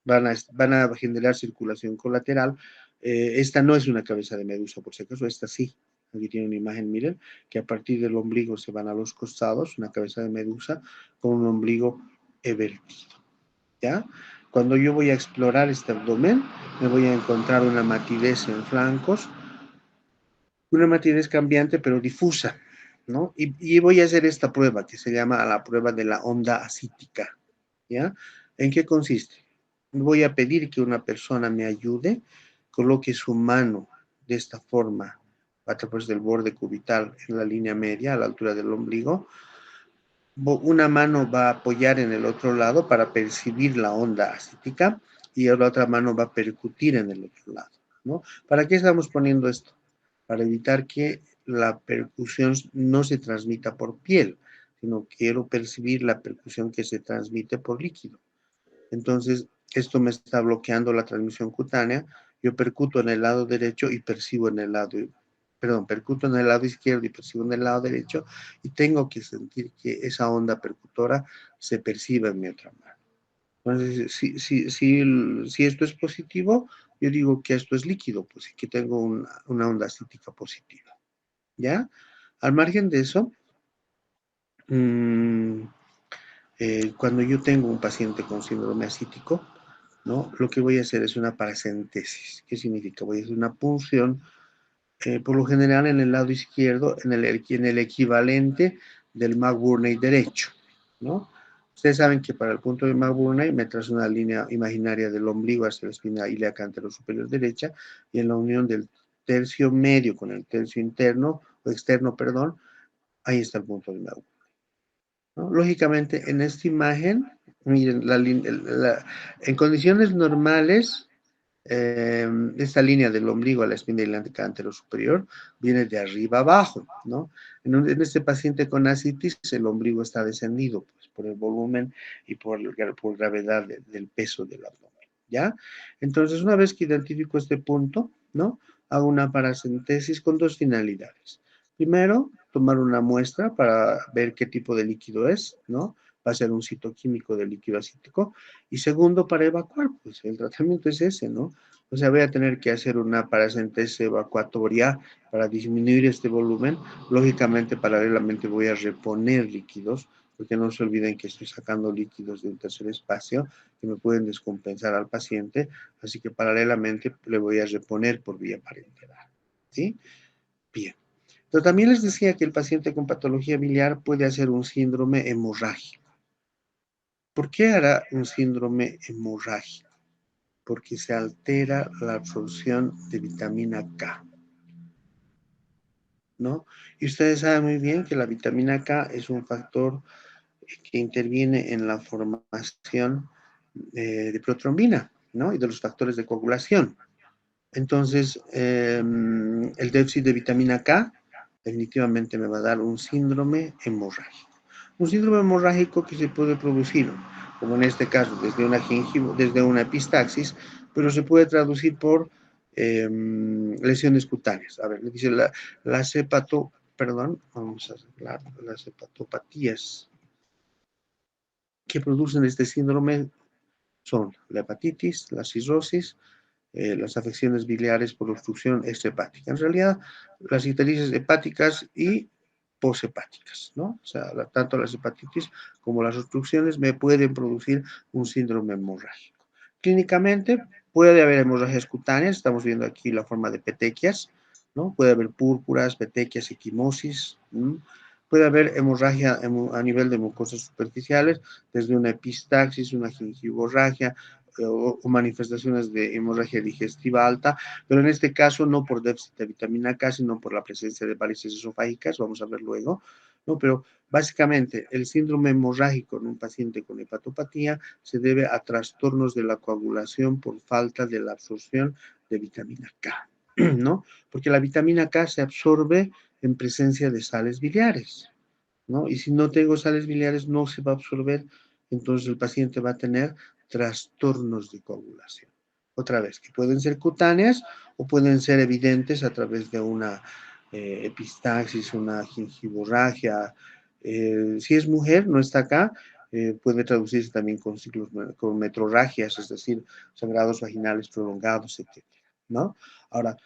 Speaker 1: van a generar circulación colateral. Esta no es una cabeza de medusa, por si acaso, esta sí. Aquí tiene una imagen, miren, que a partir del ombligo se van a los costados, una cabeza de medusa con un ombligo vertido. ¿Ya? Cuando yo voy a explorar este abdomen, me voy a encontrar una matidez en flancos, una matidez cambiante pero difusa, ¿no? Y voy a hacer esta prueba que se llama la prueba de la onda acítica, ¿ya? ¿En qué consiste? Voy a pedir que una persona me ayude, coloque su mano de esta forma a través del borde cubital en la línea media, a la altura del ombligo. Una mano va a apoyar en el otro lado para percibir la onda acítica y la otra mano va a percutir en el otro lado, ¿no? ¿Para qué estamos poniendo esto? Para evitar que la percusión no se transmita por piel, sino quiero percibir la percusión que se transmite por líquido. Entonces, esto me está bloqueando la transmisión cutánea. Yo percuto en el lado derecho y percibo en el lado, perdón, percuto en el lado izquierdo y percibo en el lado derecho y tengo que sentir que esa onda percutora se perciba en mi otra mano. Entonces, si esto es positivo, yo digo que esto es líquido, pues y que tengo una onda acítica positiva. ¿Ya? Al margen de eso, mmm, cuando yo tengo un paciente con síndrome ascítico, ¿no? Lo que voy a hacer es una paracentesis. ¿Qué significa? Voy a hacer una punción, por lo general en el lado izquierdo, en el equivalente del McBurney derecho, ¿no? Ustedes saben que para el punto de McBurney me trazo una línea imaginaria del ombligo hacia la espina ilíaca anterosuperior derecha y en la unión del tercio medio con el tercio interno, o externo, perdón, ahí está el punto de McBurney, ¿no? Lógicamente, en esta imagen, miren, en condiciones normales, esta línea del ombligo a la espina ilíaca anterosuperior viene de arriba abajo, ¿no? En este paciente con ascitis, el ombligo está descendido, pues, por el volumen y por gravedad del peso del abdomen, ¿ya? Entonces, una vez que identifico este punto, ¿no? Hago una paracentesis con dos finalidades. Primero, tomar una muestra para ver qué tipo de líquido es, ¿no? Va a ser un citoquímico del líquido acítico. Y segundo, para evacuar, pues el tratamiento es ese, ¿no? O sea, voy a tener que hacer una paracentesis evacuatoria para disminuir este volumen. Lógicamente, paralelamente voy a reponer líquidos, porque no se olviden que estoy sacando líquidos de un tercer espacio que me pueden descompensar al paciente, así que paralelamente le voy a reponer por vía parenteral, ¿sí? Bien. Pero también les decía que el paciente con patología biliar puede hacer un síndrome hemorrágico. ¿Por qué hará un síndrome hemorrágico? Porque se altera la absorción de vitamina K, ¿no? Y ustedes saben muy bien que la vitamina K es un factor que interviene en la formación de protrombina, ¿no? Y de los factores de coagulación. Entonces, el déficit de vitamina K definitivamente me va a dar un síndrome hemorrágico. Un síndrome hemorrágico que se puede producir, como en este caso, desde una epistaxis, pero se puede traducir por lesiones cutáneas. A ver, le dice las perdón, vamos a hablar, las hepatopatías que producen este síndrome son la hepatitis, la cirrosis, las afecciones biliares por obstrucción extrahepática. En realidad, las ictericias hepáticas y poshepáticas, ¿no? O sea, tanto las hepatitis como las obstrucciones me pueden producir un síndrome hemorrágico. Clínicamente puede haber hemorragias cutáneas, estamos viendo aquí la forma de petequias, ¿no? Puede haber púrpuras, petequias, equimosis, ¿no? Puede haber hemorragia a nivel de mucosas superficiales, desde una epistaxis, una gingivorragia, o manifestaciones de hemorragia digestiva alta, pero en este caso no por déficit de vitamina K, sino por la presencia de varices esofágicas, vamos a ver luego, ¿no? Pero básicamente el síndrome hemorrágico en un paciente con hepatopatía se debe a trastornos de la coagulación por falta de la absorción de vitamina K, ¿no? Porque la vitamina K se absorbe en presencia de sales biliares, ¿no? Y si no tengo sales biliares no se va a absorber, entonces el paciente va a tener trastornos de coagulación. Otra vez, que pueden ser cutáneas o pueden ser evidentes a través de una epistaxis, una gingivorragia. Si es mujer, no está acá, puede traducirse también con ciclos, con metrorragias, es decir, sangrados vaginales prolongados, etc., ¿no? Ahora,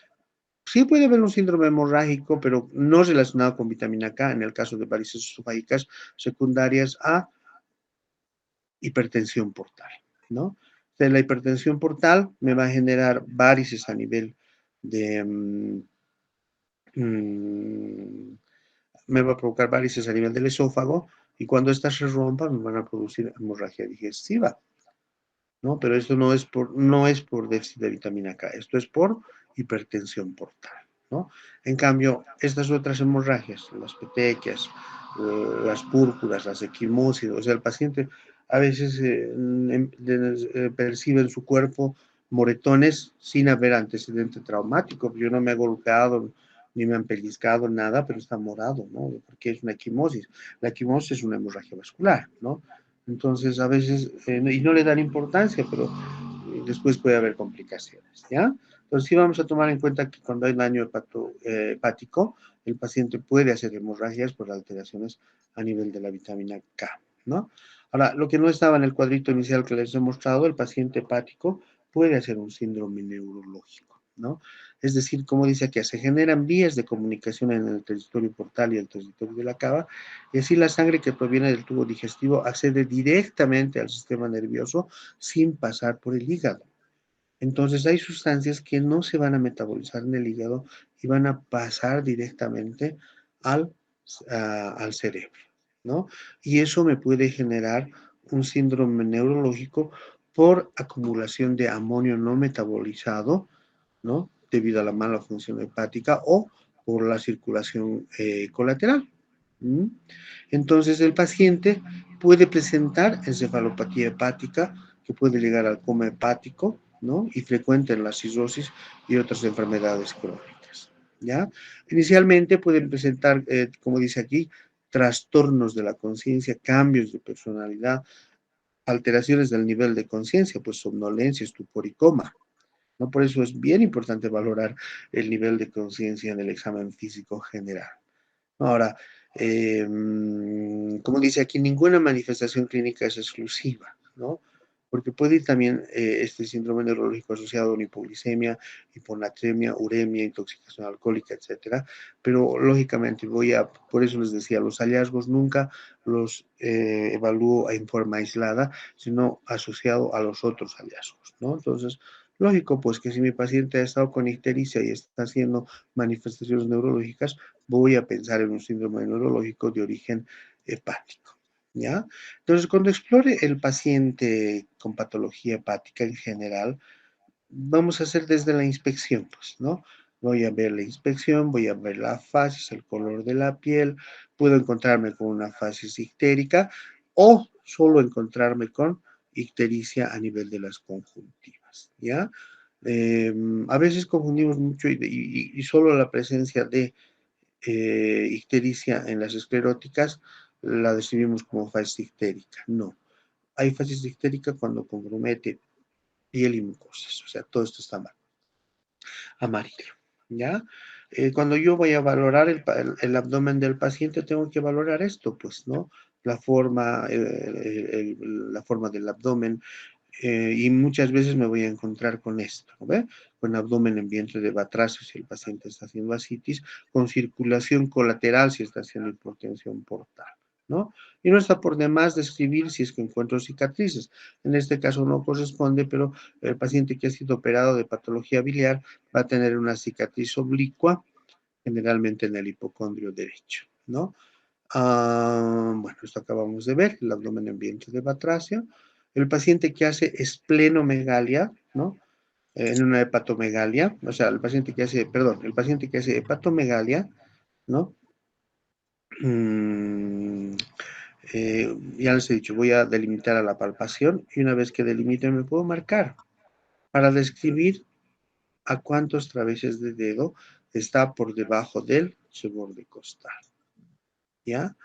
Speaker 1: sí puede haber un síndrome hemorrágico, pero no relacionado con vitamina K, en el caso de varices esofágicas secundarias a hipertensión portal, ¿no? De la hipertensión portal me va a generar varices a nivel de, me va a provocar varices a nivel del esófago y cuando estas se rompan me van a producir hemorragia digestiva, ¿no? Pero esto no es por déficit de vitamina K, esto es por hipertensión portal, ¿no? En cambio, estas otras hemorragias, las petequias, las púrpuras, las equimosis, o sea, el paciente a veces percibe en su cuerpo moretones sin haber antecedente traumático. Yo no me he golpeado ni me han pellizcado nada, pero está morado, ¿no? Porque es una equimosis. La equimosis es una hemorragia vascular, ¿no? Entonces, a veces, y no le dan importancia, pero después puede haber complicaciones, ¿ya? Entonces, sí vamos a tomar en cuenta que cuando hay daño hepático, el paciente puede hacer hemorragias por alteraciones a nivel de la vitamina K, ¿no? Ahora, lo que no estaba en el cuadrito inicial que les he mostrado, el paciente hepático puede hacer un síndrome neurológico, ¿no? Es decir, como dice aquí, se generan vías de comunicación en el territorio portal y el territorio de la cava, y así la sangre que proviene del tubo digestivo accede directamente al sistema nervioso sin pasar por el hígado. Entonces hay sustancias que no se van a metabolizar en el hígado y van a pasar directamente al, al cerebro, ¿no? Y eso me puede generar un síndrome neurológico por acumulación de amonio no metabolizado, ¿no? Debido a la mala función hepática o por la circulación colateral. ¿Mm? Entonces el paciente puede presentar encefalopatía hepática que puede llegar al coma hepático, ¿no? Y frecuente en la cirrosis y otras enfermedades crónicas, ¿ya? Inicialmente pueden presentar, como dice aquí, trastornos de la conciencia, cambios de personalidad, alteraciones del nivel de conciencia, pues somnolencia, estupor y coma, ¿no? Por eso es bien importante valorar el nivel de conciencia en el examen físico general. Ahora, como dice aquí, ninguna manifestación clínica es exclusiva, ¿no? Porque puede ir también este síndrome neurológico asociado a una hipoglicemia, hiponatremia, uremia, intoxicación alcohólica, etcétera. Pero lógicamente por eso les decía, los hallazgos nunca los evalúo en forma aislada, sino asociado a los otros hallazgos, ¿no? Entonces, lógico, pues que si mi paciente ha estado con ictericia y está haciendo manifestaciones neurológicas, voy a pensar en un síndrome neurológico de origen hepático, ¿ya? Entonces, cuando explore el paciente con patología hepática en general, vamos a hacer desde la inspección, pues, ¿no? Voy a ver la inspección, voy a ver la fases, el color de la piel, puedo encontrarme con una fases ictérica o solo encontrarme con ictericia a nivel de las conjuntivas, ¿ya? A veces confundimos mucho y solo la presencia de ictericia en las escleróticas la describimos como fases ictérica. No, hay fases ictérica cuando compromete piel y mucosas, o sea, todo esto está mal, amarillo, ¿ya? Cuando yo voy a valorar el abdomen del paciente, tengo que valorar esto, pues, ¿no? La forma, la forma del abdomen, Y muchas veces me voy a encontrar con esto, ¿no ve? Con abdomen en vientre de batracio si el paciente está haciendo ascitis, con circulación colateral si está haciendo hipotensión portal, ¿no? Y no está por demás describir si es que encuentro cicatrices. En este caso no corresponde, pero el paciente que ha sido operado de patología biliar va a tener una cicatriz oblicua, generalmente en el hipocondrio derecho, ¿no? Bueno, esto acabamos de ver, el abdomen en vientre de batracio. El paciente que hace esplenomegalia, ¿no? En una hepatomegalia, o sea, el paciente que hace, perdón, el paciente que hace hepatomegalia, ¿no? Mm, ya les he dicho, voy a delimitar a la palpación y una vez que delimite me puedo marcar para describir a cuántos traveses de dedo está por debajo del borde costal, ¿ya?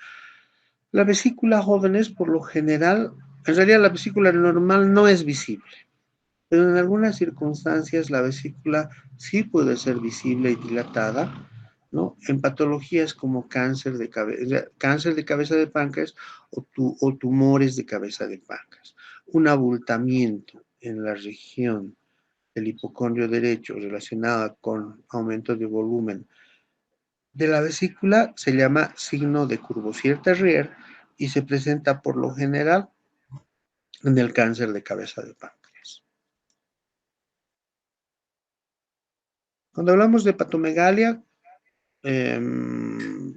Speaker 1: La vesícula, jóvenes, por lo general, en realidad la vesícula normal no es visible, pero en algunas circunstancias la vesícula sí puede ser visible y dilatada, ¿no? En patologías como cáncer de cabeza de páncreas o tumores de cabeza de páncreas. Un abultamiento en la región del hipocondrio derecho relacionada con aumento de volumen de la vesícula se llama signo de Courvoisier-Terrier y se presenta por lo general en el cáncer de cabeza de páncreas. Cuando hablamos de hepatomegalia,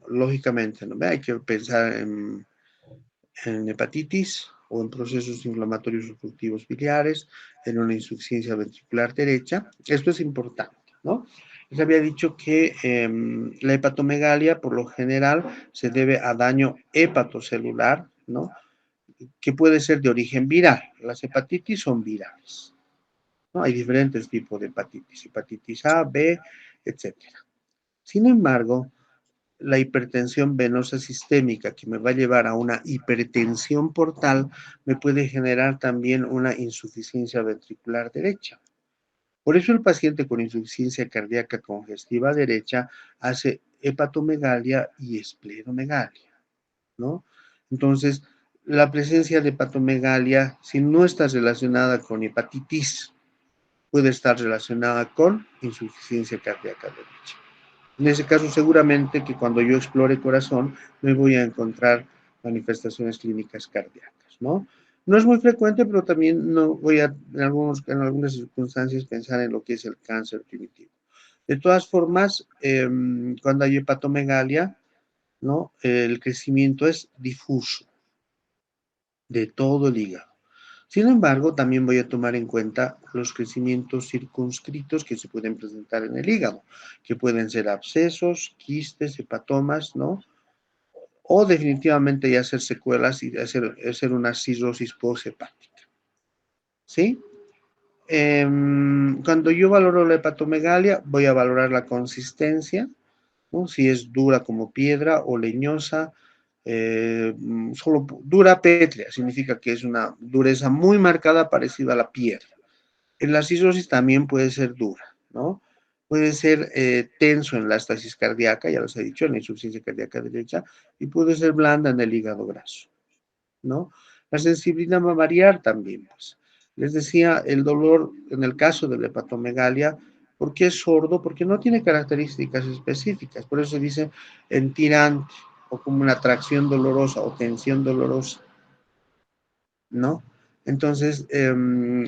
Speaker 1: lógicamente, ¿no? Hay que pensar en hepatitis o en procesos inflamatorios obstructivos biliares, en una insuficiencia ventricular derecha. Esto es importante, ¿no? Les había dicho que la hepatomegalia, por lo general, se debe a daño hepatocelular, ¿no? Que puede ser de origen viral. Las hepatitis son virales, ¿no? Hay diferentes tipos de hepatitis, hepatitis A, B, etcétera. Sin embargo, la hipertensión venosa sistémica que me va a llevar a una hipertensión portal me puede generar también una insuficiencia ventricular derecha. Por eso el paciente con insuficiencia cardíaca congestiva derecha hace hepatomegalia y esplenomegalia, ¿no? Entonces, la presencia de hepatomegalia, si no está relacionada con hepatitis, puede estar relacionada con insuficiencia cardíaca derecha. En ese caso, seguramente que cuando yo explore corazón, me voy a encontrar manifestaciones clínicas cardíacas, ¿no? No es muy frecuente, pero también no voy a, en algunas circunstancias, pensar en lo que es el cáncer primitivo. De todas formas, cuando hay hepatomegalia, ¿no? El crecimiento es difuso de todo el hígado. Sin embargo, también voy a tomar en cuenta los crecimientos circunscritos que se pueden presentar en el hígado, que pueden ser abscesos, quistes, hepatomas, ¿no? O definitivamente ya hacer secuelas y hacer una cirrosis posthepática, ¿sí? Cuando yo valoro la hepatomegalia, voy a valorar la consistencia, ¿no? Si es dura como piedra o leñosa, solo dura pétrea, significa que es una dureza muy marcada parecida a la piedra. En la cirrosis también puede ser dura, ¿no? Puede ser tenso en la estasis cardíaca, ya los he dicho, en la insuficiencia cardíaca derecha, y puede ser blanda en el hígado graso, ¿no? La sensibilidad va a variar también, pues. Les decía, el dolor, en el caso de la hepatomegalia, ¿por qué es sordo? Porque no tiene características específicas, por eso se dice en tirante, o como una tracción dolorosa, o tensión dolorosa, ¿no? Entonces,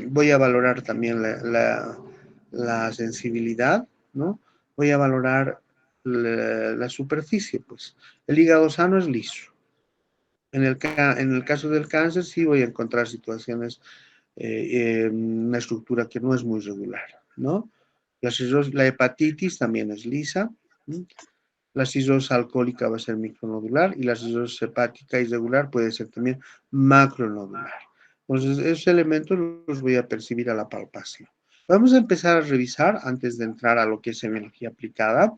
Speaker 1: voy a valorar también la sensibilidad, ¿no? Voy a valorar la superficie, pues. El hígado sano es liso. En el caso del cáncer sí voy a encontrar situaciones, una estructura que no es muy regular, ¿no? La hepatitis también es lisa, ¿sí? La cirrosis alcohólica va a ser micronodular y la cirrosis hepática irregular puede ser también macronodular. Entonces, esos elementos los voy a percibir a la palpación. Vamos a empezar a revisar, antes de entrar a lo que es semiología aplicada,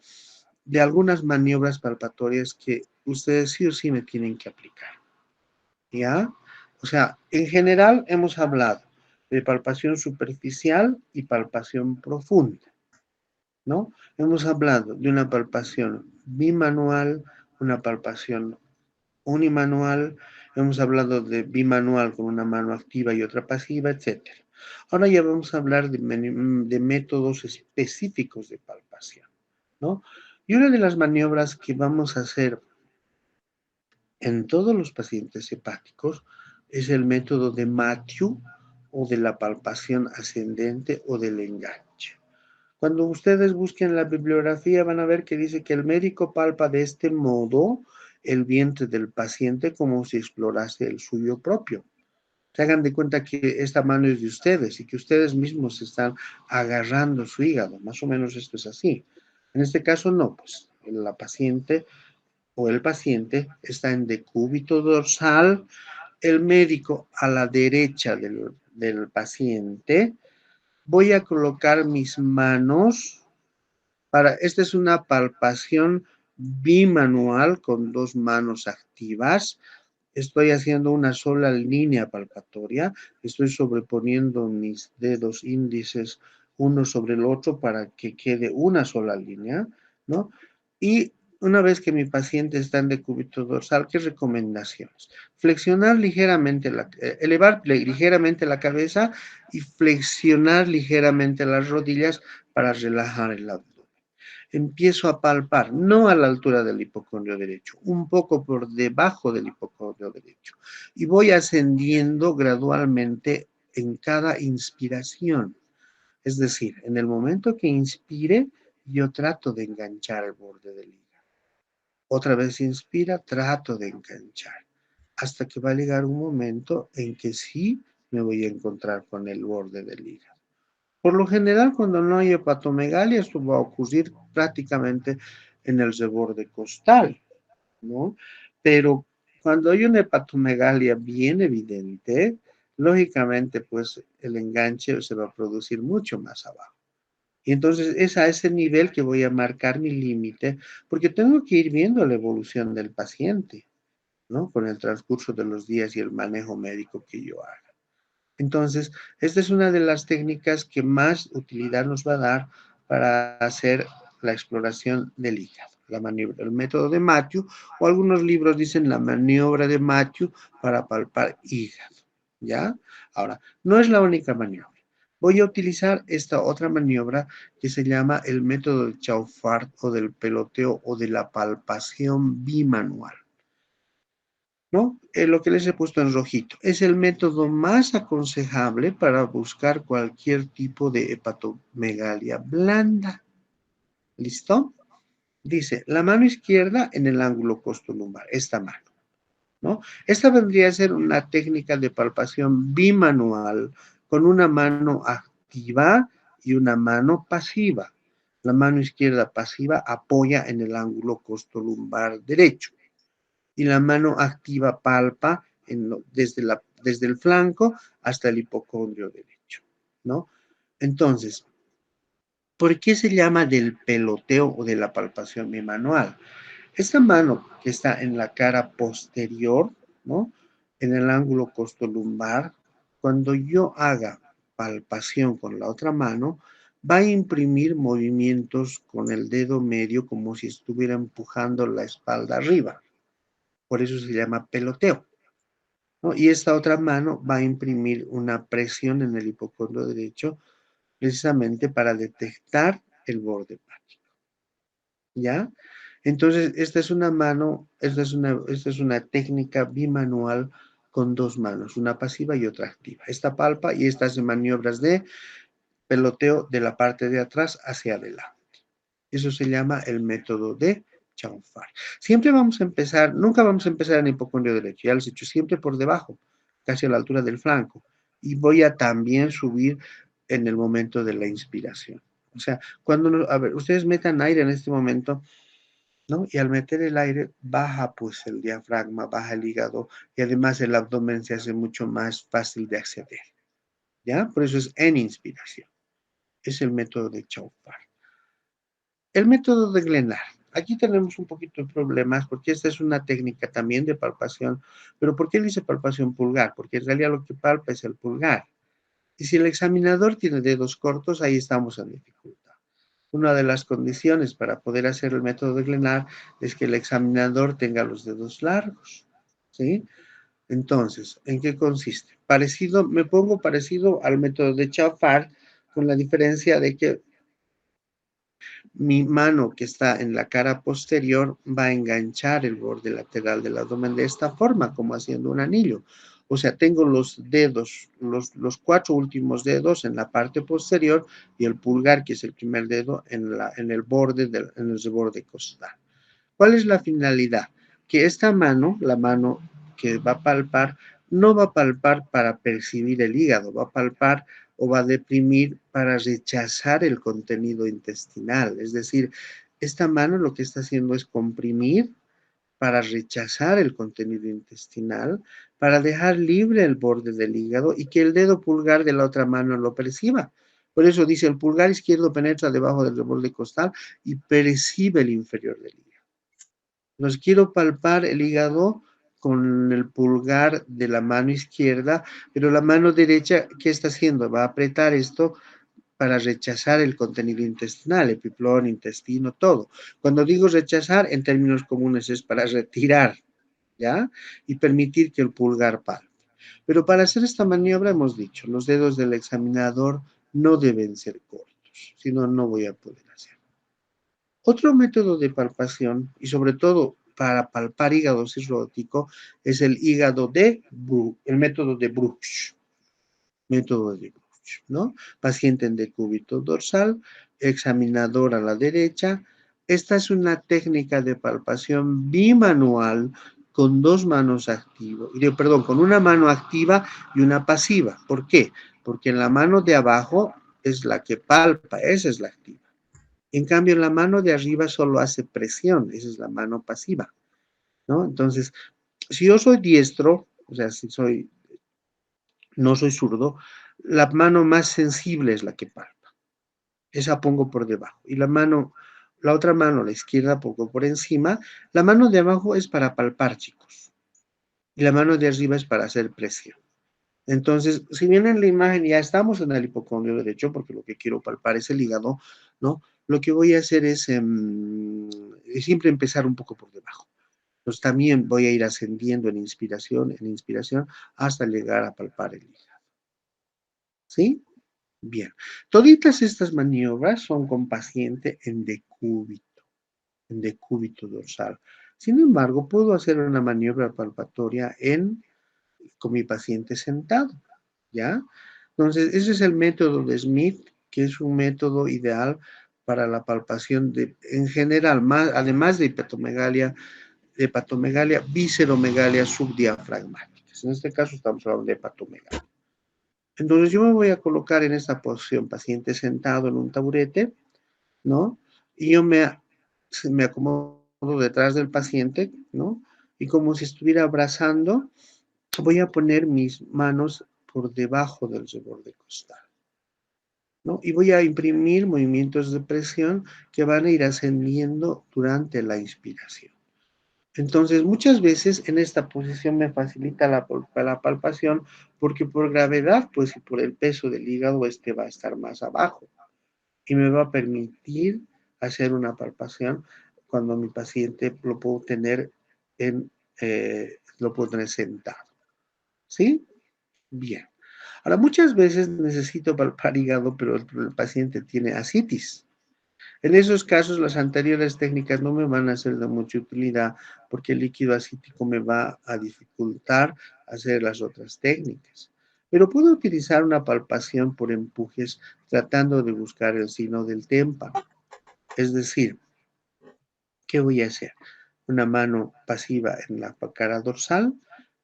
Speaker 1: de algunas maniobras palpatorias que ustedes sí o sí me tienen que aplicar. ¿Ya? O sea, en general hemos hablado de palpación superficial y palpación profunda, ¿no? Hemos hablado de una palpación bimanual, una palpación unimanual, hemos hablado de bimanual con una mano activa y otra pasiva, etcétera. Ahora ya vamos a hablar de métodos específicos de palpación, ¿no? Y una de las maniobras que vamos a hacer en todos los pacientes hepáticos es el método de Matthew o de la palpación ascendente o del enganche. Cuando ustedes busquen la bibliografía van a ver que dice que el médico palpa de este modo el vientre del paciente como si explorase el suyo propio. Se hagan de cuenta que esta mano es de ustedes y que ustedes mismos están agarrando su hígado. Más o menos esto es así. En este caso no, pues la paciente o el paciente está en decúbito dorsal, el médico a la derecha del paciente. Voy a colocar mis manos esta es una palpación bimanual con dos manos activas. Estoy haciendo una sola línea palpatoria. Estoy sobreponiendo mis dedos índices uno sobre el otro para que quede una sola línea, ¿no? Y una vez que mi paciente está en decúbito dorsal, ¿qué recomendaciones? Flexionar ligeramente, elevar ligeramente la cabeza y flexionar ligeramente las rodillas para relajar el abdomen. Empiezo a palpar, no a la altura del hipocondrio derecho, un poco por debajo del hipocondrio derecho. Y voy ascendiendo gradualmente en cada inspiración. Es decir, en el momento que inspire, yo trato de enganchar el borde del hígado. Otra vez inspira, trato de enganchar. Hasta que va a llegar un momento en que sí me voy a encontrar con el borde del hígado. Por lo general, cuando no hay hepatomegalia, esto va a ocurrir prácticamente en el reborde costal, ¿no? Pero cuando hay una hepatomegalia bien evidente, lógicamente, pues el enganche se va a producir mucho más abajo. Y entonces es a ese nivel que voy a marcar mi límite, porque tengo que ir viendo la evolución del paciente, ¿no? Con el transcurso de los días y el manejo médico que yo haga. Entonces, esta es una de las técnicas que más utilidad nos va a dar para hacer la exploración del hígado, la maniobra, el método de Matthew, o algunos libros dicen la maniobra de Matthew para palpar hígado, ¿ya? Ahora, no es la única maniobra. Voy a utilizar esta otra maniobra que se llama el método de Chaufart o del peloteo o de la palpación bimanual. ¿No? Lo que les he puesto en rojito. Es el método más aconsejable para buscar cualquier tipo de hepatomegalia blanda. ¿Listo? Dice, la mano izquierda en el ángulo costolumbar, esta mano, ¿no? Esta vendría a ser una técnica de palpación bimanual con una mano activa y una mano pasiva. La mano izquierda pasiva apoya en el ángulo costolumbar derecho y la mano activa palpa desde el flanco hasta el hipocondrio derecho, ¿no? Entonces, ¿por qué se llama del peloteo o de la palpación bimanual? Esta mano que está en la cara posterior, ¿no? En el ángulo costolumbar, cuando yo haga palpación con la otra mano, va a imprimir movimientos con el dedo medio como si estuviera empujando la espalda arriba. Por eso se llama peloteo, ¿no? Y esta otra mano va a imprimir una presión en el hipocondrio derecho precisamente para detectar el borde hepático, ¿ya? Entonces, esta es una técnica bimanual con dos manos, una pasiva y otra activa. Esta palpa y esta hace maniobras de peloteo de la parte de atrás hacia adelante. Eso se llama el método de Chaufar. Siempre vamos a empezar, nunca vamos a empezar en el hipocondrio derecho, ya lo he hecho, siempre por debajo, casi a la altura del flanco. Y voy a también subir en el momento de la inspiración. O sea, a ver, ustedes metan aire en este momento, ¿no? Y al meter el aire, baja pues el diafragma, baja el hígado y además el abdomen se hace mucho más fácil de acceder, ¿ya? Por eso es en inspiración. Es el método de Chaufar. El método de Glenard. Aquí tenemos un poquito de problemas porque esta es una técnica también de palpación, pero ¿por qué dice palpación pulgar? Porque en realidad lo que palpa es el pulgar. Y si el examinador tiene dedos cortos, ahí estamos en dificultad. Una de las condiciones para poder hacer el método de Glenard es que el examinador tenga los dedos largos, ¿sí? Entonces, ¿en qué consiste? Parecido, me pongo parecido al método de Chafar, con la diferencia de que mi mano que está en la cara posterior va a enganchar el borde lateral del abdomen de esta forma, como haciendo un anillo. O sea, tengo los dedos, los cuatro últimos dedos en la parte posterior y el pulgar, que es el primer dedo, en el borde en el borde costal. ¿Cuál es la finalidad? Que esta mano, la mano que va a palpar, no va a palpar para percibir el hígado, va a palpar o va a deprimir para rechazar el contenido intestinal. Es decir, esta mano lo que está haciendo es comprimir para rechazar el contenido intestinal, para dejar libre el borde del hígado y que el dedo pulgar de la otra mano lo perciba. Por eso dice, el pulgar izquierdo penetra debajo del borde costal y percibe el inferior del hígado. Nos quiero palpar el hígado con el pulgar de la mano izquierda, pero la mano derecha, ¿qué está haciendo? Va a apretar esto para rechazar el contenido intestinal, epiplón, intestino, todo. Cuando digo rechazar, en términos comunes es para retirar, ¿ya? Y permitir que el pulgar palpe. Pero para hacer esta maniobra hemos dicho, los dedos del examinador no deben ser cortos, si no, no voy a poder hacer. Otro método de palpación, y sobre todo para palpar hígado cirrótico, es el hígado de Bruch, el método de Bruch, ¿no? Paciente en decúbito dorsal, examinador a la derecha. Esta es una técnica de palpación bimanual con dos manos activas, perdón, con una mano activa y una pasiva. ¿Por qué? Porque en la mano de abajo es la que palpa, esa es la activa. En cambio, la mano de arriba solo hace presión, esa es la mano pasiva, ¿no? Entonces, si yo soy diestro, o sea, no soy zurdo, la mano más sensible es la que palpa. Esa pongo por debajo. Y la otra mano, la izquierda, pongo por encima. La mano de abajo es para palpar, chicos. Y la mano de arriba es para hacer presión. Entonces, si bien en la imagen ya estamos en el hipocondrio derecho, porque lo que quiero palpar es el hígado, ¿no? Lo que voy a hacer es siempre empezar un poco por debajo. Entonces también voy a ir ascendiendo en inspiración, hasta llegar a palpar el hígado. ¿Sí? Bien. Toditas estas maniobras son con paciente en decúbito dorsal. Sin embargo, puedo hacer una maniobra palpatoria con mi paciente sentado, ¿ya? Entonces, ese es el método de Smith, que es un método ideal para la palpación en general, además de hepatomegalia, visceromegalia subdiafragmáticas. En este caso estamos hablando de hepatomegalia. Entonces yo me voy a colocar en esta posición, paciente sentado en un taburete, ¿no? Y yo me acomodo detrás del paciente, ¿no? Y como si estuviera abrazando, voy a poner mis manos por debajo del reborde costal, ¿no? Y voy a imprimir movimientos de presión que van a ir ascendiendo durante la inspiración. Entonces, muchas veces en esta posición me facilita la palpación porque por gravedad, pues y por el peso del hígado, este va a estar más abajo y me va a permitir hacer una palpación cuando mi paciente lo puedo tener sentado. ¿Sí? Bien. Ahora, muchas veces necesito palpar hígado, pero el paciente tiene ascitis. En esos casos, las anteriores técnicas no me van a ser de mucha utilidad porque el líquido acítico me va a dificultar hacer las otras técnicas. Pero puedo utilizar una palpación por empujes tratando de buscar el sino del témpano. Es decir, ¿qué voy a hacer? Una mano pasiva en la cara dorsal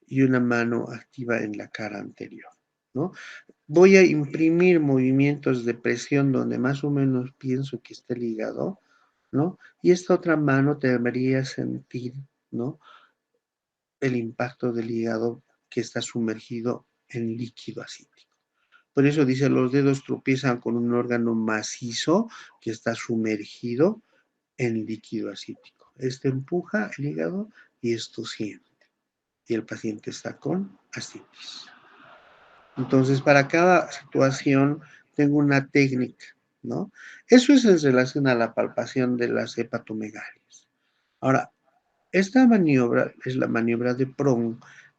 Speaker 1: y una mano activa en la cara anterior, ¿no? Voy a imprimir movimientos de presión donde más o menos pienso que está el hígado, ¿no? Y esta otra mano debería sentir, ¿no? El impacto del hígado que está sumergido en líquido acítico. Por eso dice, los dedos tropiezan con un órgano macizo que está sumergido en líquido acítico. Este empuja el hígado y esto siente. Y el paciente está con ascitis. Entonces, para cada situación tengo una técnica, ¿no? Eso es en relación a la palpación de las hepatomegalias. Ahora, esta maniobra es la maniobra de Prong,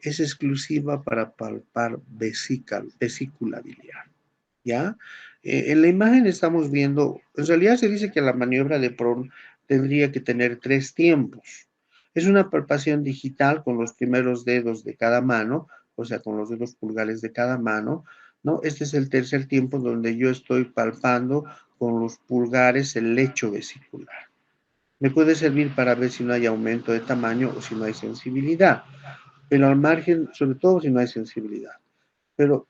Speaker 1: es exclusiva para palpar vesícula biliar, ¿ya? En la imagen estamos viendo, en realidad se dice que la maniobra de Prohn tendría que tener 3 tiempos. Es una palpación digital con los primeros dedos de cada mano, o sea, con los dedos pulgares de cada mano, ¿no? Este es el tercer tiempo donde yo estoy palpando con los pulgares el lecho vesicular. Me puede servir para ver si no hay aumento de tamaño o si no hay sensibilidad, pero al margen, sobre todo si no hay sensibilidad. Pero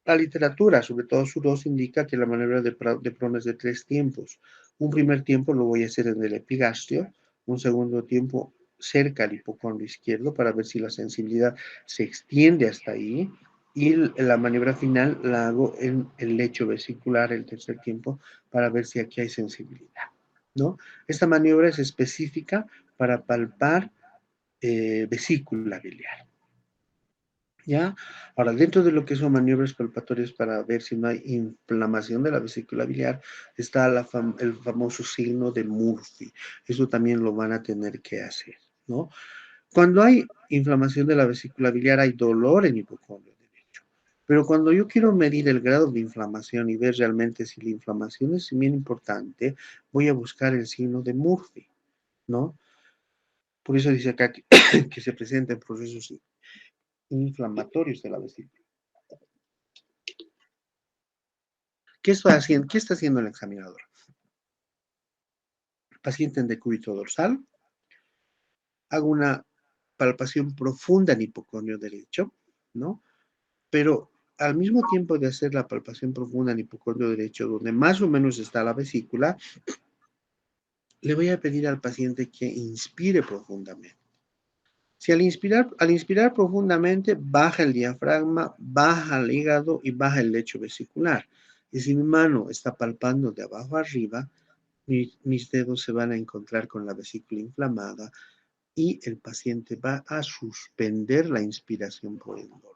Speaker 1: la literatura, sobre todo su dos, indica que la maniobra de Prohn es de 3 tiempos. Un primer tiempo lo voy a hacer en el epigastrio, un segundo tiempo cerca al hipocondrio izquierdo para ver si la sensibilidad se extiende hasta ahí, y la maniobra final la hago en el lecho vesicular, el tercer tiempo, para ver si aquí hay sensibilidad, ¿no? Esta maniobra es específica para palpar vesícula biliar. ¿Ya? Ahora, dentro de lo que son maniobras palpatorias para ver si no hay inflamación de la vesícula biliar, está el famoso signo de Murphy. Eso también lo van a tener que hacer, ¿no? Cuando hay inflamación de la vesícula biliar, hay dolor en hipocondrio derecho. Pero cuando yo quiero medir el grado de inflamación y ver realmente si la inflamación es bien importante, voy a buscar el signo de Murphy, ¿no? Por eso dice acá que, que se presentan procesos inflamatorios de la vesícula. ¿Qué estoy haciendo? ¿Qué está haciendo el examinador? Paciente en decúbito dorsal, hago una palpación profunda en hipocondrio derecho, ¿no? Pero al mismo tiempo de hacer la palpación profunda en hipocondrio derecho, donde más o menos está la vesícula, le voy a pedir al paciente que inspire profundamente. Si al inspirar profundamente, baja el diafragma, baja el hígado y baja el lecho vesicular. Y si mi mano está palpando de abajo arriba, mis dedos se van a encontrar con la vesícula inflamada y el paciente va a suspender la inspiración por el dolor.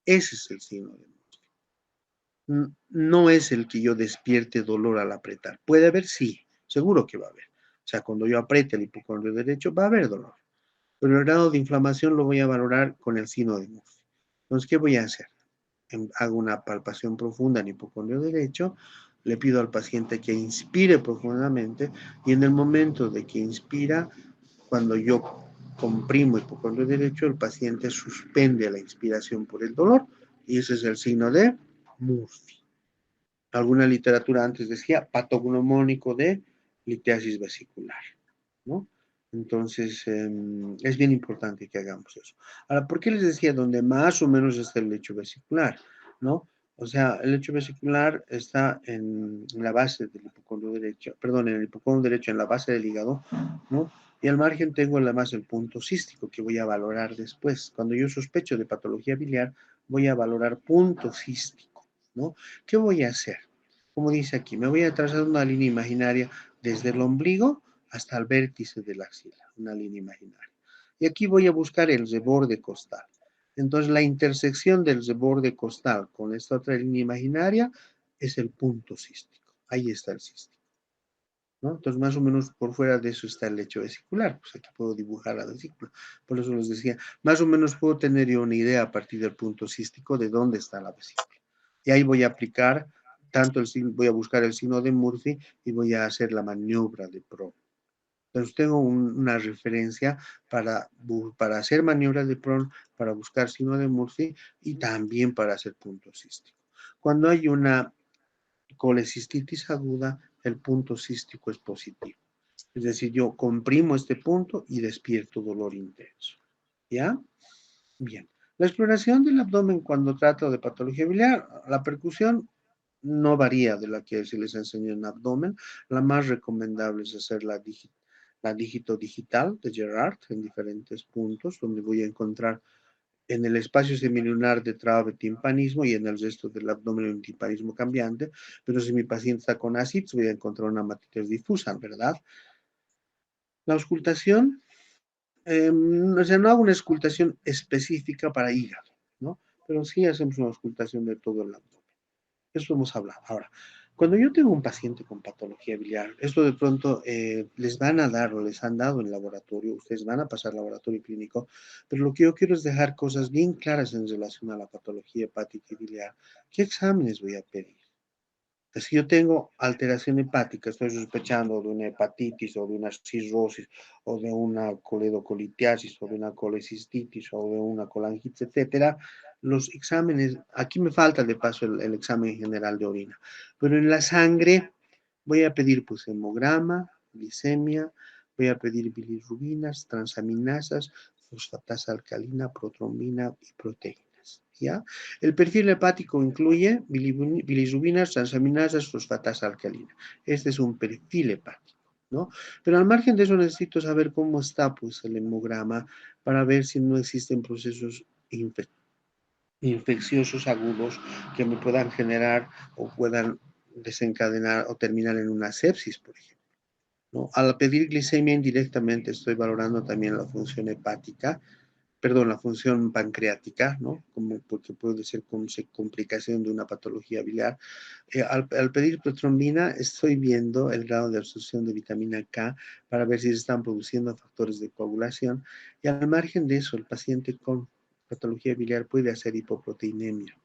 Speaker 1: Ese es el signo de Murphy. No es el que yo despierte dolor al apretar. Puede haber, sí, seguro que va a haber. O sea, cuando yo apriete el hipocondrio derecho, va a haber dolor. Pero el grado de inflamación lo voy a valorar con el signo de Murphy. Entonces, ¿qué voy a hacer? Hago una palpación profunda en hipocondrio derecho, le pido al paciente que inspire profundamente y en el momento de que inspira, cuando yo comprimo hipocondrio derecho, el paciente suspende la inspiración por el dolor y ese es el signo de Murphy. Alguna literatura antes decía patognomónico de litiasis vesicular, ¿no? Entonces, es bien importante que hagamos eso. Ahora, ¿por qué les decía donde más o menos está el lecho vesicular, ¿no? O sea, el lecho vesicular está en la base del hipocondrio derecho, perdón, en el hipocondrio derecho, en la base del hígado, ¿no? Y al margen tengo además el punto cístico que voy a valorar después. Cuando yo sospecho de patología biliar, voy a valorar punto cístico, ¿no? ¿Qué voy a hacer? Como dice aquí, me voy a trazar una línea imaginaria desde el ombligo hasta el vértice de la axila, una línea imaginaria. Y aquí voy a buscar el reborde costal. Entonces, la intersección del reborde costal con esta otra línea imaginaria es el punto cístico. Ahí está el cístico, ¿no? Entonces, más o menos por fuera de eso está el lecho vesicular. Pues aquí puedo dibujar la vesícula. Por eso les decía, más o menos puedo tener yo una idea a partir del punto cístico de dónde está la vesícula. Y ahí voy a aplicar voy a buscar el signo de Murphy y voy a hacer la maniobra de Prohn. Entonces tengo una referencia para hacer maniobras de Prohn, para buscar signo de Murphy y también para hacer punto cístico. Cuando hay una colecistitis aguda, el punto cístico es positivo. Es decir, yo comprimo este punto y despierto dolor intenso. ¿Ya? Bien. La exploración del abdomen cuando trato de patología biliar, la percusión no varía de la que se les enseñó en abdomen. La más recomendable es hacer la dígito digital de Gerard en diferentes puntos, donde voy a encontrar en el espacio semilunar de trave timpanismo y en el resto del abdomen un timpanismo cambiante, pero si mi paciente está con ASITS voy a encontrar una matitis difusa, ¿verdad? La auscultación, o sea, no hago una auscultación específica para hígado, ¿no? Pero sí hacemos una auscultación de todo el abdomen. Eso hemos hablado. Ahora, Cuando yo tengo un paciente con patología biliar, esto de pronto les van a dar o les han dado en laboratorio, ustedes van a pasar laboratorio clínico, pero lo que yo quiero es dejar cosas bien claras en relación a la patología hepática y biliar. ¿Qué exámenes voy a pedir? Si yo tengo alteración hepática, estoy sospechando de una hepatitis o de una cirrosis o de una coledocolitiasis o de una colecistitis o de una colangitis, etcétera, los exámenes, aquí me falta de paso el examen general de orina, pero en la sangre voy a pedir pues hemograma, glicemia, voy a pedir bilirrubinas, transaminasas, fosfatasa alcalina, protrombina y proteínas, ¿ya? El perfil hepático incluye bilirrubinas, transaminasas, fosfatasa alcalina. Este es un perfil hepático, ¿no? Pero al margen de eso necesito saber cómo está pues el hemograma para ver si no existen procesos infecciosos agudos que me puedan generar o puedan desencadenar o terminar en una sepsis, por ejemplo, ¿no? Al pedir glicemia indirectamente estoy valorando también la función hepática, perdón, la función pancreática, ¿no? Como porque puede ser complicación de una patología biliar. Al pedir protrombina, estoy viendo el grado de absorción de vitamina K para ver si se están produciendo factores de coagulación. Y al margen de eso, el paciente con patología biliar puede hacer hipoproteinemia,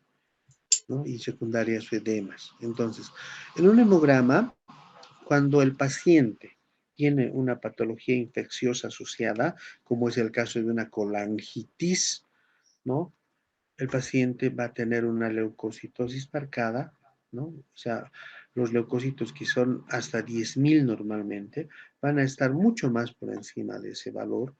Speaker 1: ¿no? Y secundaria su edemas. Entonces, en un hemograma, cuando el paciente tiene una patología infecciosa asociada, como es el caso de una colangitis, ¿no? El paciente va a tener una leucocitosis marcada, ¿no? O sea, los leucocitos que son hasta 10.000 normalmente van a estar mucho más por encima de ese valor,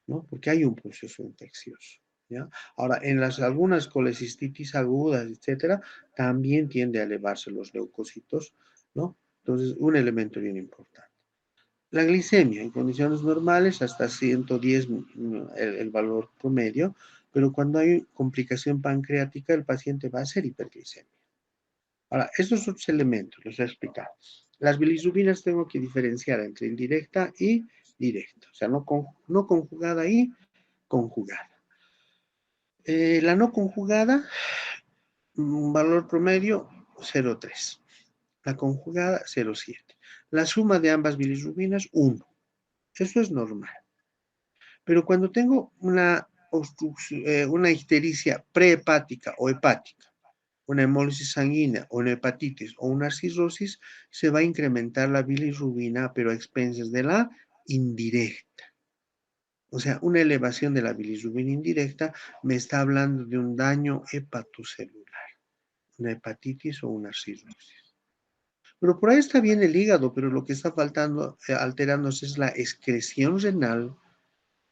Speaker 1: ¿no? Porque hay un proceso infeccioso, ¿ya? Ahora, en algunas colecistitis agudas, etcétera, también tiende a elevarse los leucocitos, ¿no? Entonces, un elemento bien importante. La glicemia, en condiciones normales, hasta 110 el valor promedio, pero cuando hay complicación pancreática, el paciente va a ser hiperglicemia. Ahora, estos otros elementos los he explicado. Las bilirrubinas tengo que diferenciar entre indirecta y directa, o sea, no conjugada y conjugada. La no conjugada, un valor promedio 0,3. La conjugada 0,7. La suma de ambas bilirrubinas 1. Eso es normal. Pero cuando tengo una ictericia prehepática o hepática, una hemólisis sanguínea o una hepatitis o una cirrosis, se va a incrementar la bilirrubina, pero a expensas de la indirecta. O sea, una elevación de la bilirrubina indirecta me está hablando de un daño hepatocelular, una hepatitis o una cirrosis. Pero por ahí está bien el hígado, pero lo que está faltando, alterándose es la excreción renal,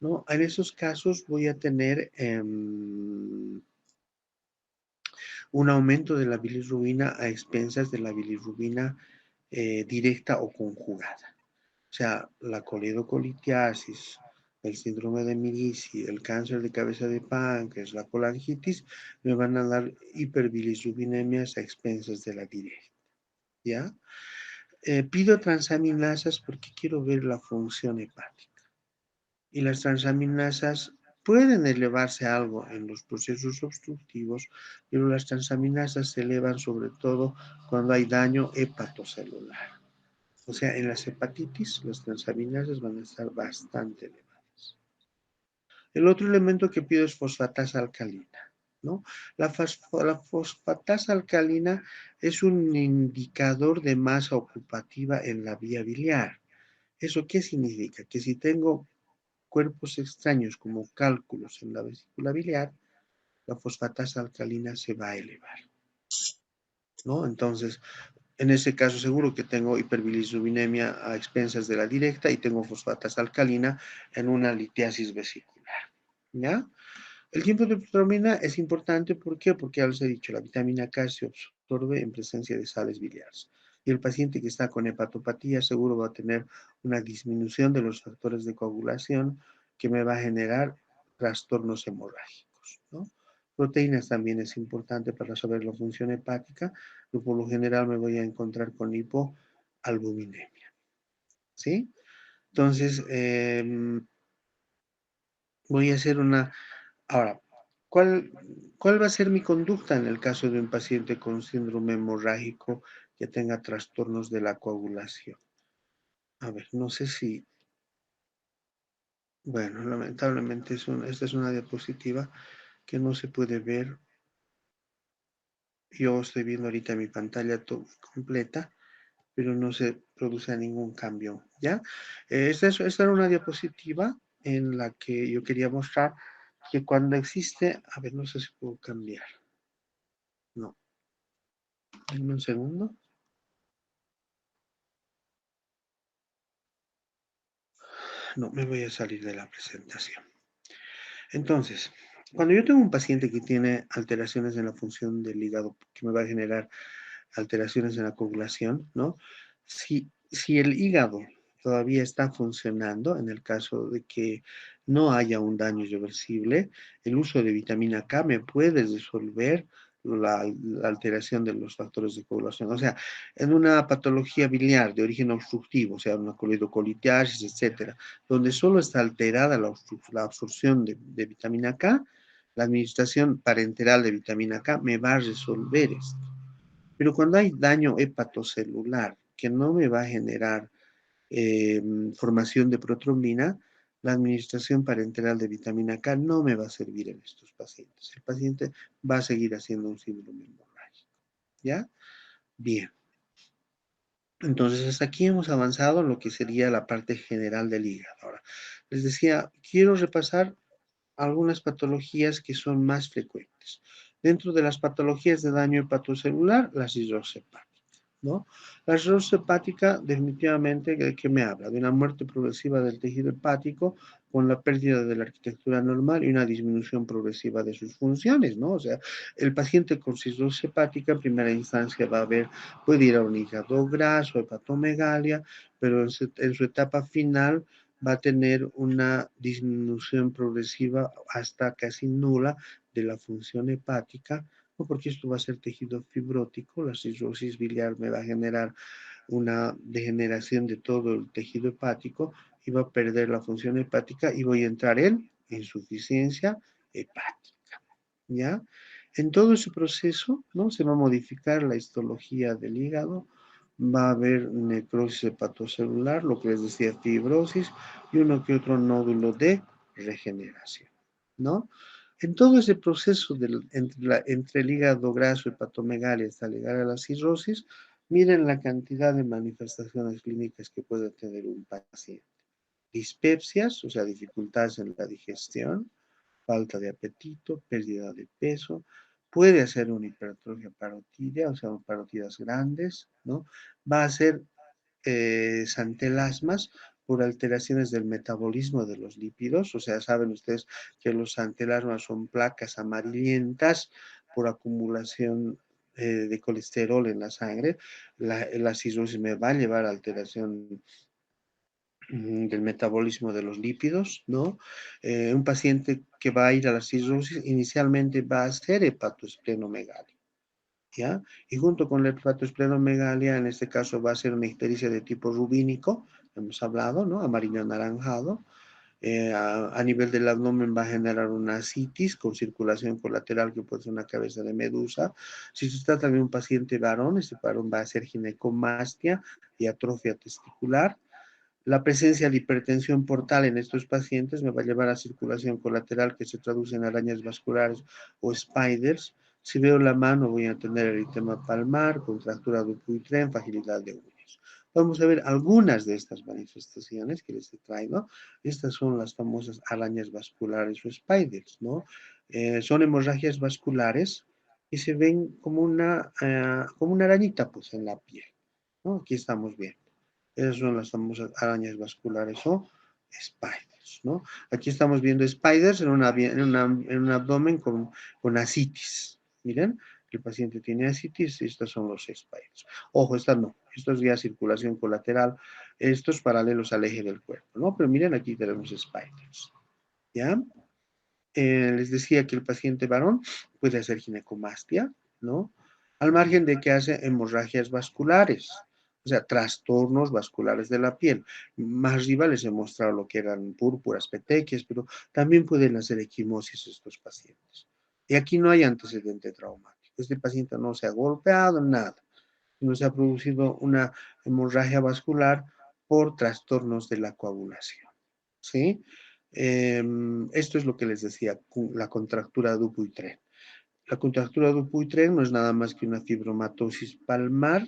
Speaker 1: ¿no? En esos casos voy a tener un aumento de la bilirrubina a expensas de la bilirrubina directa o conjugada. O sea, la coledocolitiasis, el síndrome de Mirici, el cáncer de cabeza de páncreas, la colangitis, me van a dar hiperbilirrubinemias a expensas de la directa, ¿ya? Pido transaminasas porque quiero ver la función hepática. Y las transaminasas pueden elevarse algo en los procesos obstructivos, pero las transaminasas se elevan sobre todo cuando hay daño hepatocelular. O sea, en las hepatitis, las transaminasas van a estar bastante elevadas. El otro elemento que pido es fosfatasa alcalina, ¿no? La fosfatasa alcalina es un indicador de masa ocupativa en la vía biliar. ¿Eso qué significa? Que si tengo cuerpos extraños como cálculos en la vesícula biliar, la fosfatasa alcalina se va a elevar, ¿no? Entonces, en ese caso seguro que tengo hiperbilirrubinemia a expensas de la directa y tengo fosfatasa alcalina en una litiasis vesicular, ¿ya? El tiempo de protrombina es importante, ¿por qué? Porque ya les he dicho, la vitamina K se absorbe en presencia de sales biliares. Y el paciente que está con hepatopatía seguro va a tener una disminución de los factores de coagulación que me va a generar trastornos hemorrágicos, ¿no? Proteínas también es importante para saber la función hepática. Yo por lo general me voy a encontrar con hipoalbuminemia, ¿sí? Entonces, voy a hacer una. Ahora, ¿cuál, ¿cuál va a ser mi conducta en el caso de un paciente con síndrome hemorrágico que tenga trastornos de la coagulación. A ver, no sé si, bueno, lamentablemente esta es una diapositiva que no se puede ver. Yo estoy viendo ahorita mi pantalla completa, pero no se produce ningún cambio, ¿ya? Esta era una diapositiva en la que yo quería mostrar que cuando existe, a ver, no sé si puedo cambiar. No, denme un segundo. No, me voy a salir de la presentación. Entonces, cuando yo tengo un paciente que tiene alteraciones en la función del hígado, que me va a generar alteraciones en la coagulación, ¿no? Si el hígado todavía está funcionando, en el caso de que no haya un daño irreversible, el uso de vitamina K me puede resolver la alteración de los factores de coagulación. O sea, en una patología biliar de origen obstructivo, o sea, una coledocolitiasis, etcétera, donde solo está alterada la absorción de vitamina K, la administración parenteral de vitamina K me va a resolver esto. Pero cuando hay daño hepatocelular que no me va a generar eh, formación de protrombina, la administración parenteral de vitamina K no me va a servir en estos pacientes. El paciente va a seguir haciendo un síndrome hemorrágico. ¿Ya? Bien. Entonces, hasta aquí hemos avanzado en lo que sería la parte general del hígado. Ahora, les decía, quiero repasar algunas patologías que son más frecuentes. Dentro de las patologías de daño hepatocelular, la cirrosis hepática, ¿no? La cirrosis hepática definitivamente de qué me habla, de una muerte progresiva del tejido hepático con la pérdida de la arquitectura normal y una disminución progresiva de sus funciones, ¿no? O sea, el paciente con cirrosis hepática en primera instancia va a ver, puede ir a un hígado graso, hepatomegalia, pero en su etapa final va a tener una disminución progresiva hasta casi nula de la función hepática, ¿no? Porque esto va a ser tejido fibrótico, la cirrosis biliar me va a generar una degeneración de todo el tejido hepático y va a perder la función hepática y voy a entrar en insuficiencia hepática, ¿ya? En todo ese proceso, ¿no? Se va a modificar la histología del hígado, va a haber necrosis hepatocelular, lo que les decía, fibrosis y uno que otro nódulo de regeneración, ¿no? En todo ese proceso entre el hígado graso, hepatomegalia, hasta llegar a la cirrosis, miren la cantidad de manifestaciones clínicas que puede tener un paciente. Dispepsias, o sea, dificultades en la digestión, falta de apetito, pérdida de peso, puede hacer una hipertrofia parotídea, o sea, parotidas grandes, ¿no? Va a ser santelasmas por alteraciones del metabolismo de los lípidos, o sea, saben ustedes que los santelasmas son placas amarillentas por acumulación de colesterol en la sangre. La cirrosis me va a llevar a alteración del metabolismo de los lípidos, ¿no? Un paciente que va a ir a la cirrosis inicialmente va a ser hepatoesplenomegalia, ¿ya? Y junto con la hepatoesplenomegalia, en este caso va a ser una ictericia de tipo rubínico, hemos hablado, ¿no? Amarillo anaranjado. A nivel del abdomen va a generar una ascitis con circulación colateral que puede ser una cabeza de medusa. Si se trata de un paciente varón, este varón va a ser ginecomastia y atrofia testicular. La presencia de hipertensión portal en estos pacientes me va a llevar a circulación colateral que se traduce en arañas vasculares o spiders. Si veo la mano voy a tener eritema palmar, contractura de Dupuytren, fragilidad de uñas. Vamos a ver algunas de estas manifestaciones que les he traído. Estas son las famosas arañas vasculares o spiders, ¿no? Son hemorragias vasculares que se ven como una arañita pues en la piel, ¿no? Aquí estamos bien. Esas son las famosas arañas vasculares o spiders, ¿no? Aquí estamos viendo spiders en un abdomen con ascitis. Miren, el paciente tiene ascitis y estos son los spiders. Ojo, esta no, esto es ya circulación colateral, estos paralelos al eje del cuerpo, ¿no? Pero miren, aquí tenemos spiders, ¿ya? Les decía que el paciente varón puede hacer ginecomastia, ¿no? Al margen de que hace hemorragias vasculares, o sea, trastornos vasculares de la piel. Más arriba les he mostrado lo que eran púrpuras, petequias, pero también pueden hacer equimosis estos pacientes. Y aquí no hay antecedente traumático. Este paciente no se ha golpeado, nada. sino se ha producido una hemorragia vascular por trastornos de la coagulación, ¿sí? Esto es lo que les decía, la contractura Dupuytren. La contractura Dupuytren no es nada más que una fibromatosis palmar,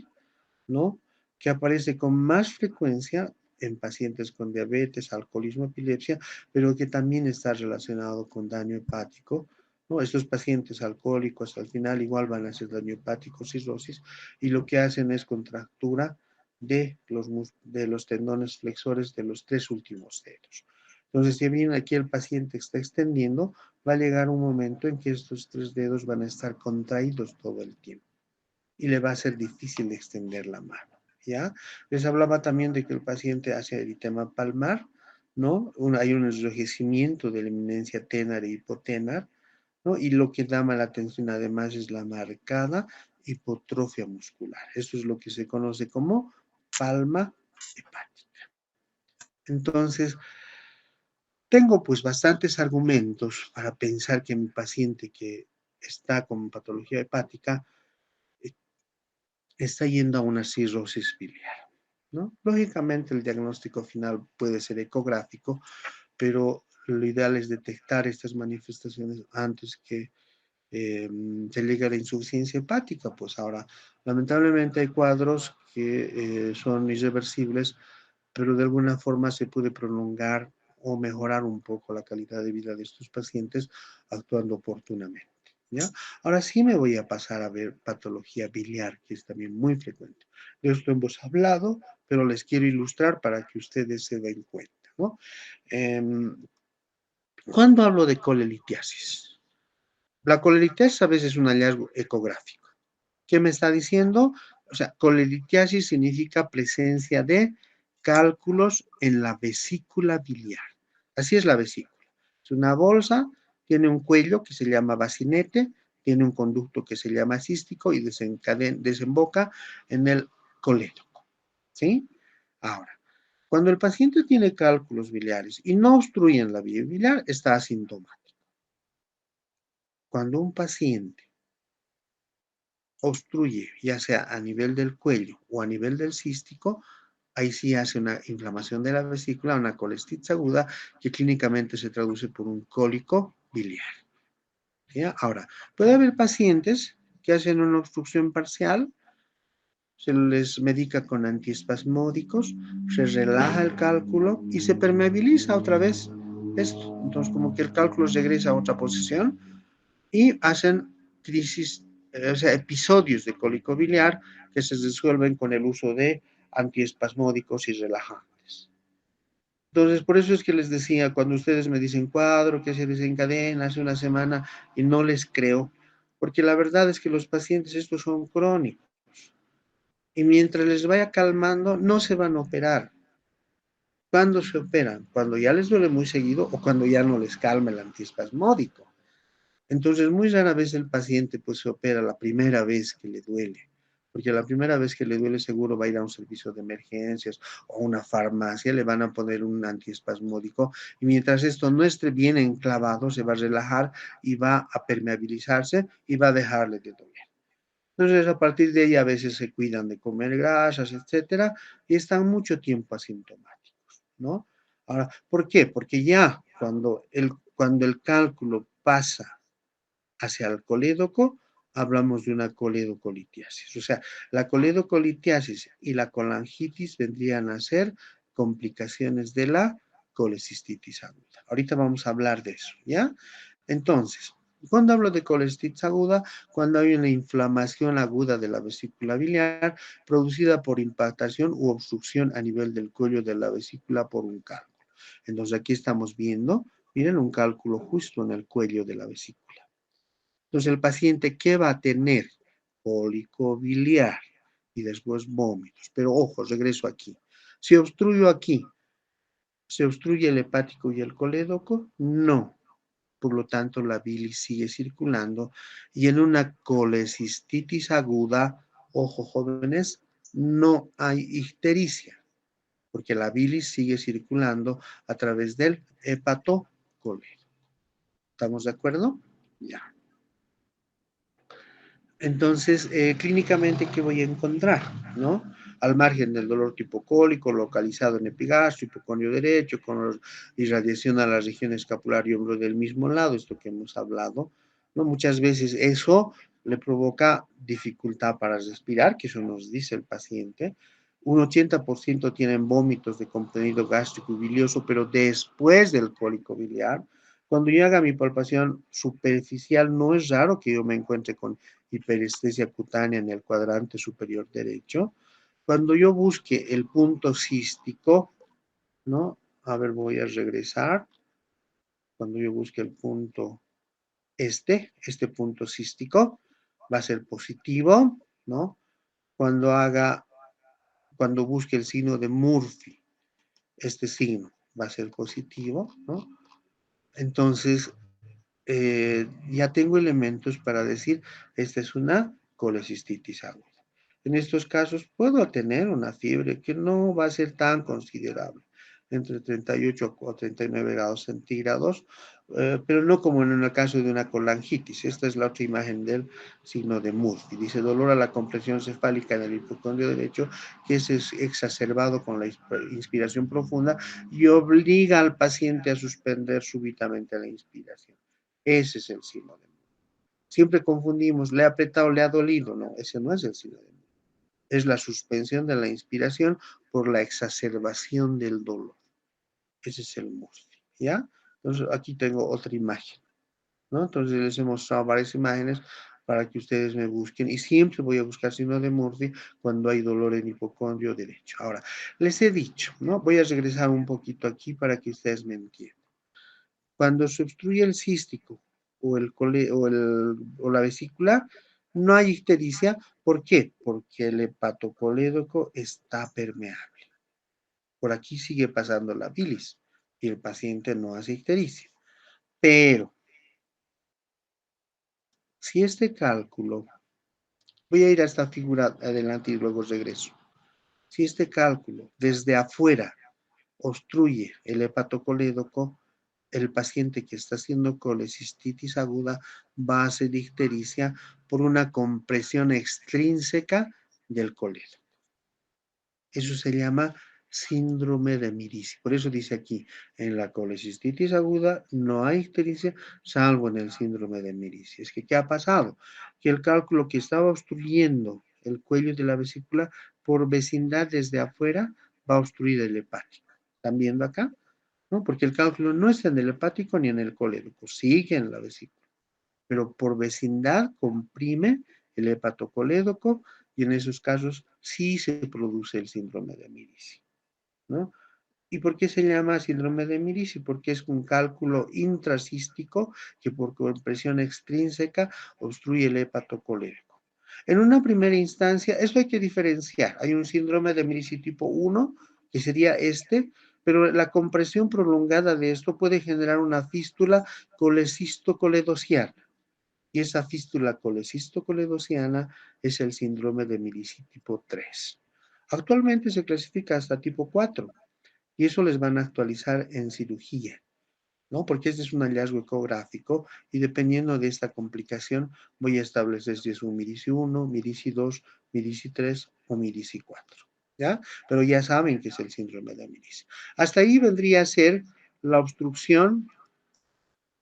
Speaker 1: ¿no? Que aparece con más frecuencia en pacientes con diabetes, alcoholismo, epilepsia, pero que también está relacionado con daño hepático, ¿no? Estos pacientes alcohólicos al final igual van a hacer daño hepático, cirrosis, y lo que hacen es contractura de los tendones flexores de los tres últimos dedos. Entonces, si bien aquí el paciente está extendiendo, va a llegar un momento en que estos tres dedos van a estar contraídos todo el tiempo y le va a ser difícil extender la mano, ¿ya? Les hablaba también de que el paciente hace eritema palmar, ¿no? Hay un enrojecimiento de la eminencia tenar e hipotenar, ¿no? Y lo que llama la atención además es la marcada hipotrofia muscular. Esto es lo que se conoce como palma hepática. Entonces, tengo pues bastantes argumentos para pensar que mi paciente que está con patología hepática está yendo a una cirrosis biliar, ¿no? Lógicamente el diagnóstico final puede ser ecográfico, pero lo ideal es detectar estas manifestaciones antes que se llegue a la insuficiencia hepática. Pues ahora, lamentablemente hay cuadros que son irreversibles, pero de alguna forma se puede prolongar o mejorar un poco la calidad de vida de estos pacientes actuando oportunamente. ¿Ya? Ahora sí me voy a pasar a ver patología biliar, que es también muy frecuente. De esto hemos hablado, pero les quiero ilustrar para que ustedes se den cuenta, ¿no? Eh, ¿Cuándo hablo de colelitiasis? La colelitiasis a veces es un hallazgo ecográfico. ¿Qué me está diciendo? O sea, colelitiasis significa presencia de cálculos en la vesícula biliar. Así es la vesícula. Es una bolsa, tiene un cuello que se llama bacinete, tiene un conducto que se llama cístico y desemboca en el colédoco. ¿Sí? Ahora, cuando el paciente tiene cálculos biliares y no obstruyen la vía biliar, está asintomático. Cuando un paciente obstruye, ya sea a nivel del cuello o a nivel del cístico, ahí sí hace una inflamación de la vesícula, una colestitis aguda, que clínicamente se traduce por un cólico biliar. ¿Ya? Ahora, puede haber pacientes que hacen una obstrucción parcial, se les medica con antiespasmódicos, se relaja el cálculo y se permeabiliza otra vez esto. Entonces, como que el cálculo regresa a otra posición y hacen crisis, o sea, episodios de cólico biliar que se resuelven con el uso de antiespasmódicos y relajantes. Entonces, por eso es que les decía, cuando ustedes me dicen cuadro que se desencadena hace una semana y no les creo, porque la verdad es que los pacientes estos son crónicos y mientras les vaya calmando no se van a operar. ¿Cuándo se operan? Cuando ya les duele muy seguido o cuando ya no les calma el antiespasmódico. Entonces, muy rara vez el paciente pues se opera la primera vez que le duele, porque la primera vez que le duele seguro va a ir a un servicio de emergencias o a una farmacia, le van a poner un antiespasmódico y mientras esto no esté bien enclavado, se va a relajar y va a permeabilizarse y va a dejarle de doler. Entonces, a partir de ahí a veces se cuidan de comer grasas, etcétera, y están mucho tiempo asintomáticos, ¿no? Ahora, ¿por qué? Porque ya cuando el cálculo pasa hacia el colédoco, hablamos de una coledocolitiasis. O sea, la coledocolitiasis y la colangitis vendrían a ser complicaciones de la colecistitis aguda. Ahorita vamos a hablar de eso, ¿ya? Entonces, cuando hablo de colecistitis aguda, cuando hay una inflamación aguda de la vesícula biliar producida por impactación u obstrucción a nivel del cuello de la vesícula por un cálculo. Entonces, aquí estamos viendo, miren, un cálculo justo en el cuello de la vesícula. Entonces, el paciente, ¿qué va a tener? Cólico biliar y después vómitos. Pero ojo, regreso aquí. Si obstruyo aquí, ¿se obstruye el hepático y el colédoco? No. Por lo tanto, la bilis sigue circulando y en una colecistitis aguda, ojo jóvenes, no hay ictericia, porque la bilis sigue circulando a través del hepatocolédoco. ¿Estamos de acuerdo? Ya. Entonces, clínicamente, ¿qué voy a encontrar? ¿No? Al margen del dolor tipo cólico, localizado en epigastro, hipocondrio derecho, con irradiación a la región escapular y hombro del mismo lado, esto que hemos hablado, ¿no? Muchas veces eso le provoca dificultad para respirar, que eso nos dice el paciente. Un 80% tienen vómitos de contenido gástrico y bilioso, pero después del cólico biliar. Cuando yo haga mi palpación superficial, no es raro que yo me encuentre con hiperestesia cutánea en el cuadrante superior derecho. Cuando yo busque el punto cístico, ¿no? A ver, voy a regresar. Cuando yo busque el punto este punto cístico, va a ser positivo, ¿no? Cuando haga, cuando busque el signo de Murphy, este signo va a ser positivo, ¿no? Entonces, ya tengo elementos para decir, esta es una colecistitis aguda. En estos casos puedo tener una fiebre que no va a ser tan considerable, entre 38 o 39 grados centígrados, pero no como en el caso de una colangitis. Esta es la otra imagen del signo de Murphy. Dice dolor a la compresión cefálica en el hipocondrio derecho, que es exacerbado con la inspiración profunda y obliga al paciente a suspender súbitamente la inspiración. Ese es el signo de Murphy. Siempre confundimos, le ha apretado, le ha dolido. No, ese no es el signo de Murphy. Es la suspensión de la inspiración por la exacerbación del dolor. Ese es el Murphy, ¿ya? Entonces, aquí tengo otra imagen, ¿no? Entonces, les he mostrado varias imágenes para que ustedes me busquen y siempre voy a buscar signo de Murphy cuando hay dolor en hipocondrio derecho. Ahora, les he dicho, ¿no? Voy a regresar un poquito aquí para que ustedes me entiendan. Cuando se obstruye el cístico o la vesícula, no hay ictericia. ¿Por qué? Porque el hepatocolédoco está permeable. Por aquí sigue pasando la bilis y el paciente no hace ictericia. Pero si este cálculo, voy a ir a esta figura adelante y luego regreso. Si este cálculo desde afuera obstruye el hepatocolédoco, el paciente que está haciendo colecistitis aguda va a hacer ictericia por una compresión extrínseca del colédoco. Eso se llama síndrome de Mirici. Por eso dice aquí, en la colecistitis aguda no hay ictericia, salvo en el síndrome de Mirici. Es que, ¿qué ha pasado? Que el cálculo que estaba obstruyendo el cuello de la vesícula por vecindad desde afuera va a obstruir el hepático. ¿Están viendo acá? ¿No? Porque el cálculo no está en el hepático ni en el colédoco, sigue en la vesícula, pero por vecindad comprime el hepatocolédoco y en esos casos sí se produce el síndrome de Mirici, ¿no? ¿Y por qué se llama síndrome de Mirici? Porque es un cálculo intracístico que por compresión extrínseca obstruye el hepatocolédoco. En una primera instancia, esto hay que diferenciar. Hay un síndrome de Mirici tipo 1, que sería este, pero la compresión prolongada de esto puede generar una fístula colecistocoledociana. Y esa fístula colecistocoledociana es el síndrome de Mirici tipo 3. Actualmente se clasifica hasta tipo 4 y eso les van a actualizar en cirugía, ¿no? Porque este es un hallazgo ecográfico y dependiendo de esta complicación voy a establecer si es un Mirici 1, Mirici 2, Mirici 3 o Mirici 4, ¿ya? Pero ya saben que es el síndrome de Mirici. Hasta ahí vendría a ser la obstrucción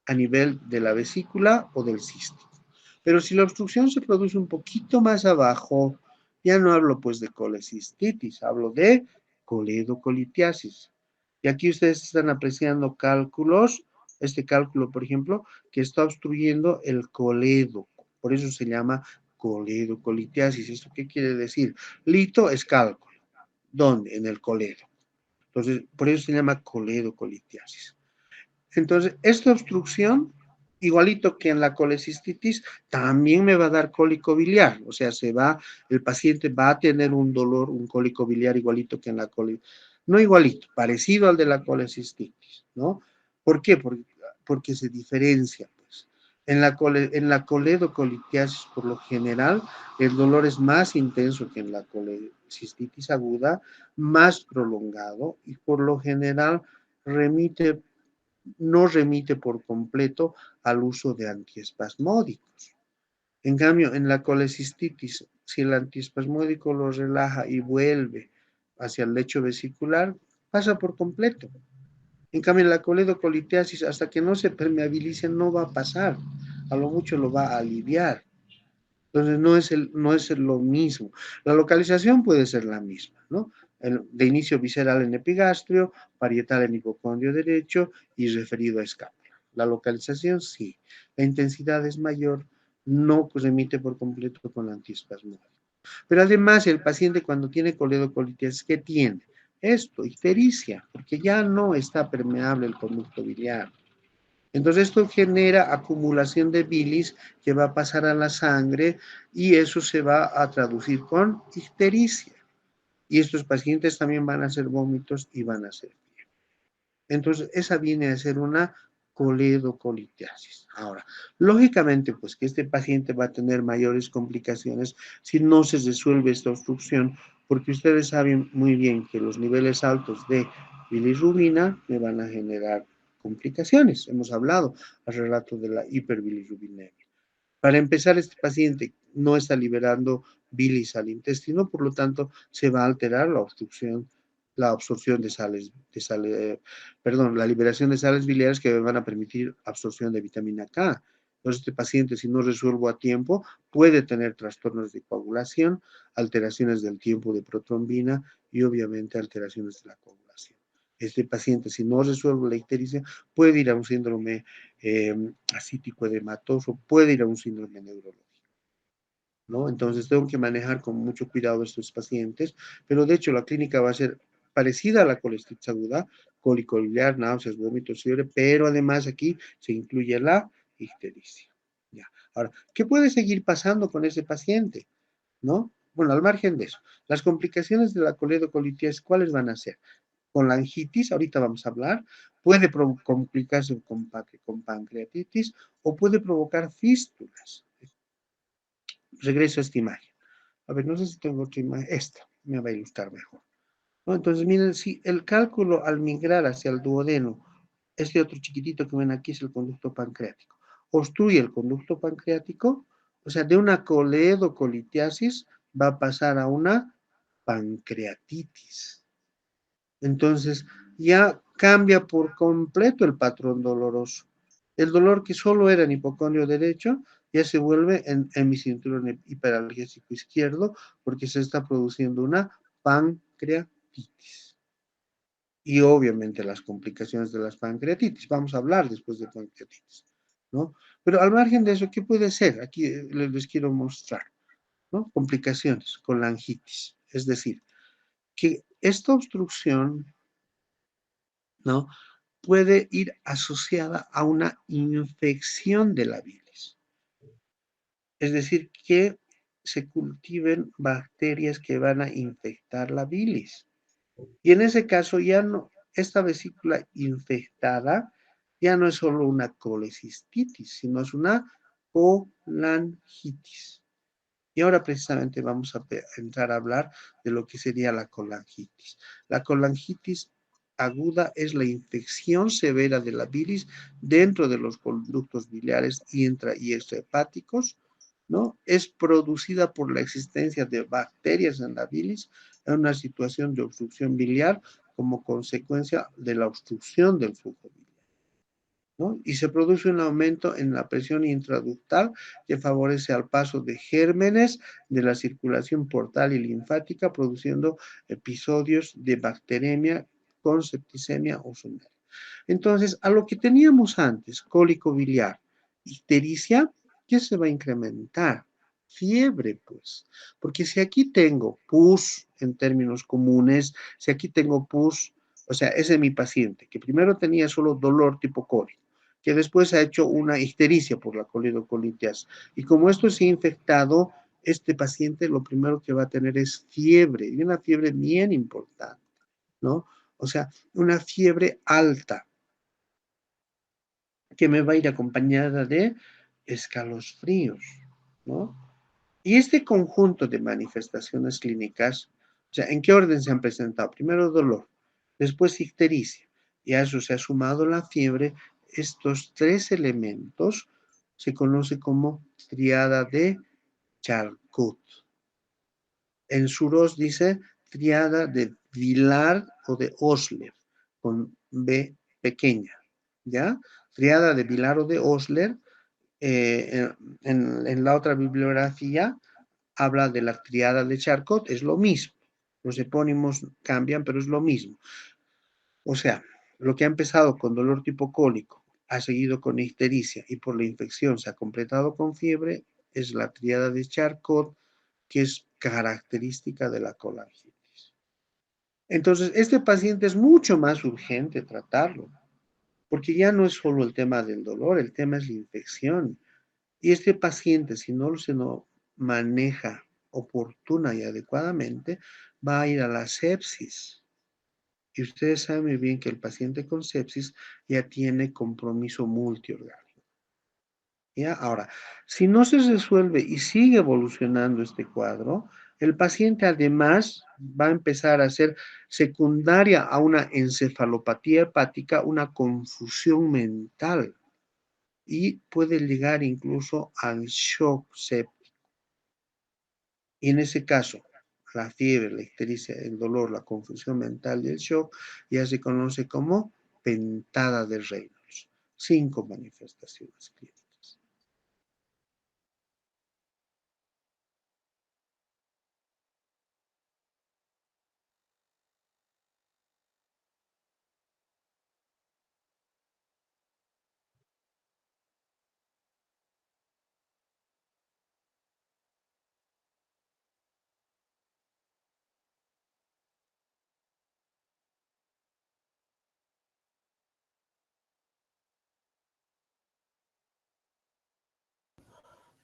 Speaker 1: a nivel de la vesícula o del cisto. Pero si la obstrucción se produce un poquito más abajo, ya no hablo pues de colecistitis, hablo de coledocolitiasis. Y aquí ustedes están apreciando cálculos, este cálculo, por ejemplo, que está obstruyendo el colédoco. Por eso se llama coledocolitiasis. ¿Esto qué quiere decir? Lito es cálculo. ¿Dónde? En el coledo. Entonces, por eso se llama coledocolitiasis. Entonces, esta obstrucción, igualito que en la colecistitis, también me va a dar cólico biliar, o sea, el paciente va a tener un dolor, un cólico biliar igualito que en la colecistitis, no igualito, parecido al de la colecistitis, ¿no? ¿Por qué? Porque se diferencia, pues. En la coledocolitiasis, por lo general, el dolor es más intenso que en la colecistitis aguda, más prolongado y por lo general remite no remite por completo al uso de antiespasmódicos. En cambio, en la colecistitis, si el antiespasmódico lo relaja y vuelve hacia el lecho vesicular, pasa por completo. En cambio, en la coledocolitiasis, hasta que no se permeabilice, no va a pasar. A lo mucho lo va a aliviar. Entonces, no es lo mismo. La localización puede ser la misma, ¿no? De inicio visceral en epigastrio, parietal en hipocondrio derecho y referido a escápula. La localización sí. La intensidad es mayor, no remite por completo con antiespasmódico. Pero además, el paciente cuando tiene coledocolitis, ¿qué tiene? Esto, ictericia, porque ya no está permeable el conducto biliar. Entonces esto genera acumulación de bilis que va a pasar a la sangre y eso se va a traducir con ictericia. Y estos pacientes también van a hacer vómitos y van a hacer fiebre. Entonces esa viene a ser una coledocolitiasis. Ahora, lógicamente, pues que este paciente va a tener mayores complicaciones si no se resuelve esta obstrucción, porque ustedes saben muy bien que los niveles altos de bilirrubina me van a generar complicaciones. Hemos hablado al relato de la hiperbilirrubinemia. Para empezar, este paciente no está liberando bilis al intestino, por lo tanto, se va a alterar la absorción la liberación de sales biliares que van a permitir absorción de vitamina K. Entonces, este paciente, si no resuelvo a tiempo, puede tener trastornos de coagulación, alteraciones del tiempo de protrombina y obviamente alteraciones de la coagulación. Este paciente, si no resuelvo la ictericia, puede ir a un síndrome eh, ascítico edematoso, puede ir a un síndrome neurológico, ¿no? Entonces tengo que manejar con mucho cuidado a estos pacientes, pero de hecho la clínica va a ser parecida a la colestitis aguda, cólico biliar, náuseas, vómitos, fiebre, pero además aquí se incluye la ictericia. Ya. Ahora, ¿qué puede seguir pasando con ese paciente? ¿No? Bueno, al margen de eso, las complicaciones de la coledocolitis, ¿cuáles van a ser? Con langitis, ahorita vamos a hablar, puede complicarse con pancreatitis o puede provocar fístulas. Regreso a esta imagen. A ver, no sé si tengo otra imagen. Esta me va a ilustrar mejor, ¿no? Entonces, miren, si el cálculo al migrar hacia el duodeno, este otro chiquitito que ven aquí es el conducto pancreático, obstruye el conducto pancreático, o sea, de una coledocolitiasis va a pasar a una pancreatitis. Entonces, ya cambia por completo el patrón doloroso. El dolor que solo era en hipocondrio derecho, ya se vuelve en mi cinturón hiperalgésico izquierdo, porque se está produciendo una pancreatitis. Y obviamente las complicaciones de las pancreatitis. Vamos a hablar después de pancreatitis, ¿no? Pero al margen de eso, ¿qué puede ser? Aquí les quiero mostrar, ¿no? Complicaciones con langitis. Es decir, que esta obstrucción, ¿no? Puede ir asociada a una infección de la bilis. Es decir, que se cultiven bacterias que van a infectar la bilis. Y en ese caso ya no, esta vesícula infectada ya no es solo una colecistitis, sino es una colangitis. Y ahora precisamente vamos a entrar a hablar de lo que sería la colangitis. La colangitis aguda es la infección severa de la bilis dentro de los conductos biliares intra y extrahepáticos, ¿no? Es producida por la existencia de bacterias en la bilis en una situación de obstrucción biliar como consecuencia de la obstrucción del flujo biliar, ¿no? Y se produce un aumento en la presión intraductal que favorece al paso de gérmenes de la circulación portal y linfática, produciendo episodios de bacteremia con septicemia o someria. Entonces, a lo que teníamos antes, cólico biliar, ictericia, ¿qué se va a incrementar? Fiebre, pues. Porque si aquí tengo pus en términos comunes, si aquí tengo pus, o sea, ese es mi paciente, que primero tenía solo dolor tipo cólico, que después ha hecho una ictericia por la colidocolitis. Y como esto se ha infectado, este paciente lo primero que va a tener es fiebre, y una fiebre bien importante, ¿no? O sea, una fiebre alta que me va a ir acompañada de escalofríos, ¿no? Y este conjunto de manifestaciones clínicas, o sea, ¿en qué orden se han presentado? Primero dolor, después ictericia, y a eso se ha sumado la fiebre. Estos tres elementos se conoce como triada de Charcot. En Suros dice triada de Villard o de Osler, con B pequeña, ¿ya? Triada de Villard o de Osler, en la otra bibliografía habla de la triada de Charcot, es lo mismo. Los epónimos cambian, pero es lo mismo. O sea, lo que ha empezado con dolor tipo cólico, ha seguido con ictericia y por la infección se ha completado con fiebre, es la triada de Charcot, que es característica de la colangitis. Entonces, este paciente es mucho más urgente tratarlo, porque ya no es solo el tema del dolor, el tema es la infección. Y este paciente, si no se lo maneja oportuna y adecuadamente, va a ir a la sepsis. Y ustedes saben muy bien que el paciente con sepsis ya tiene compromiso multiorgánico. ¿Ya? Ahora, si no se resuelve y sigue evolucionando este cuadro, el paciente además va a empezar a ser secundaria a una encefalopatía hepática, una confusión mental y puede llegar incluso al shock séptico. Y en ese caso, la fiebre, la ictericia, el dolor, la confusión mental y el shock ya se conoce como pentada de Reynolds. 5 manifestaciones clínicas.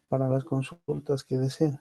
Speaker 1: Para las consultas que deseen.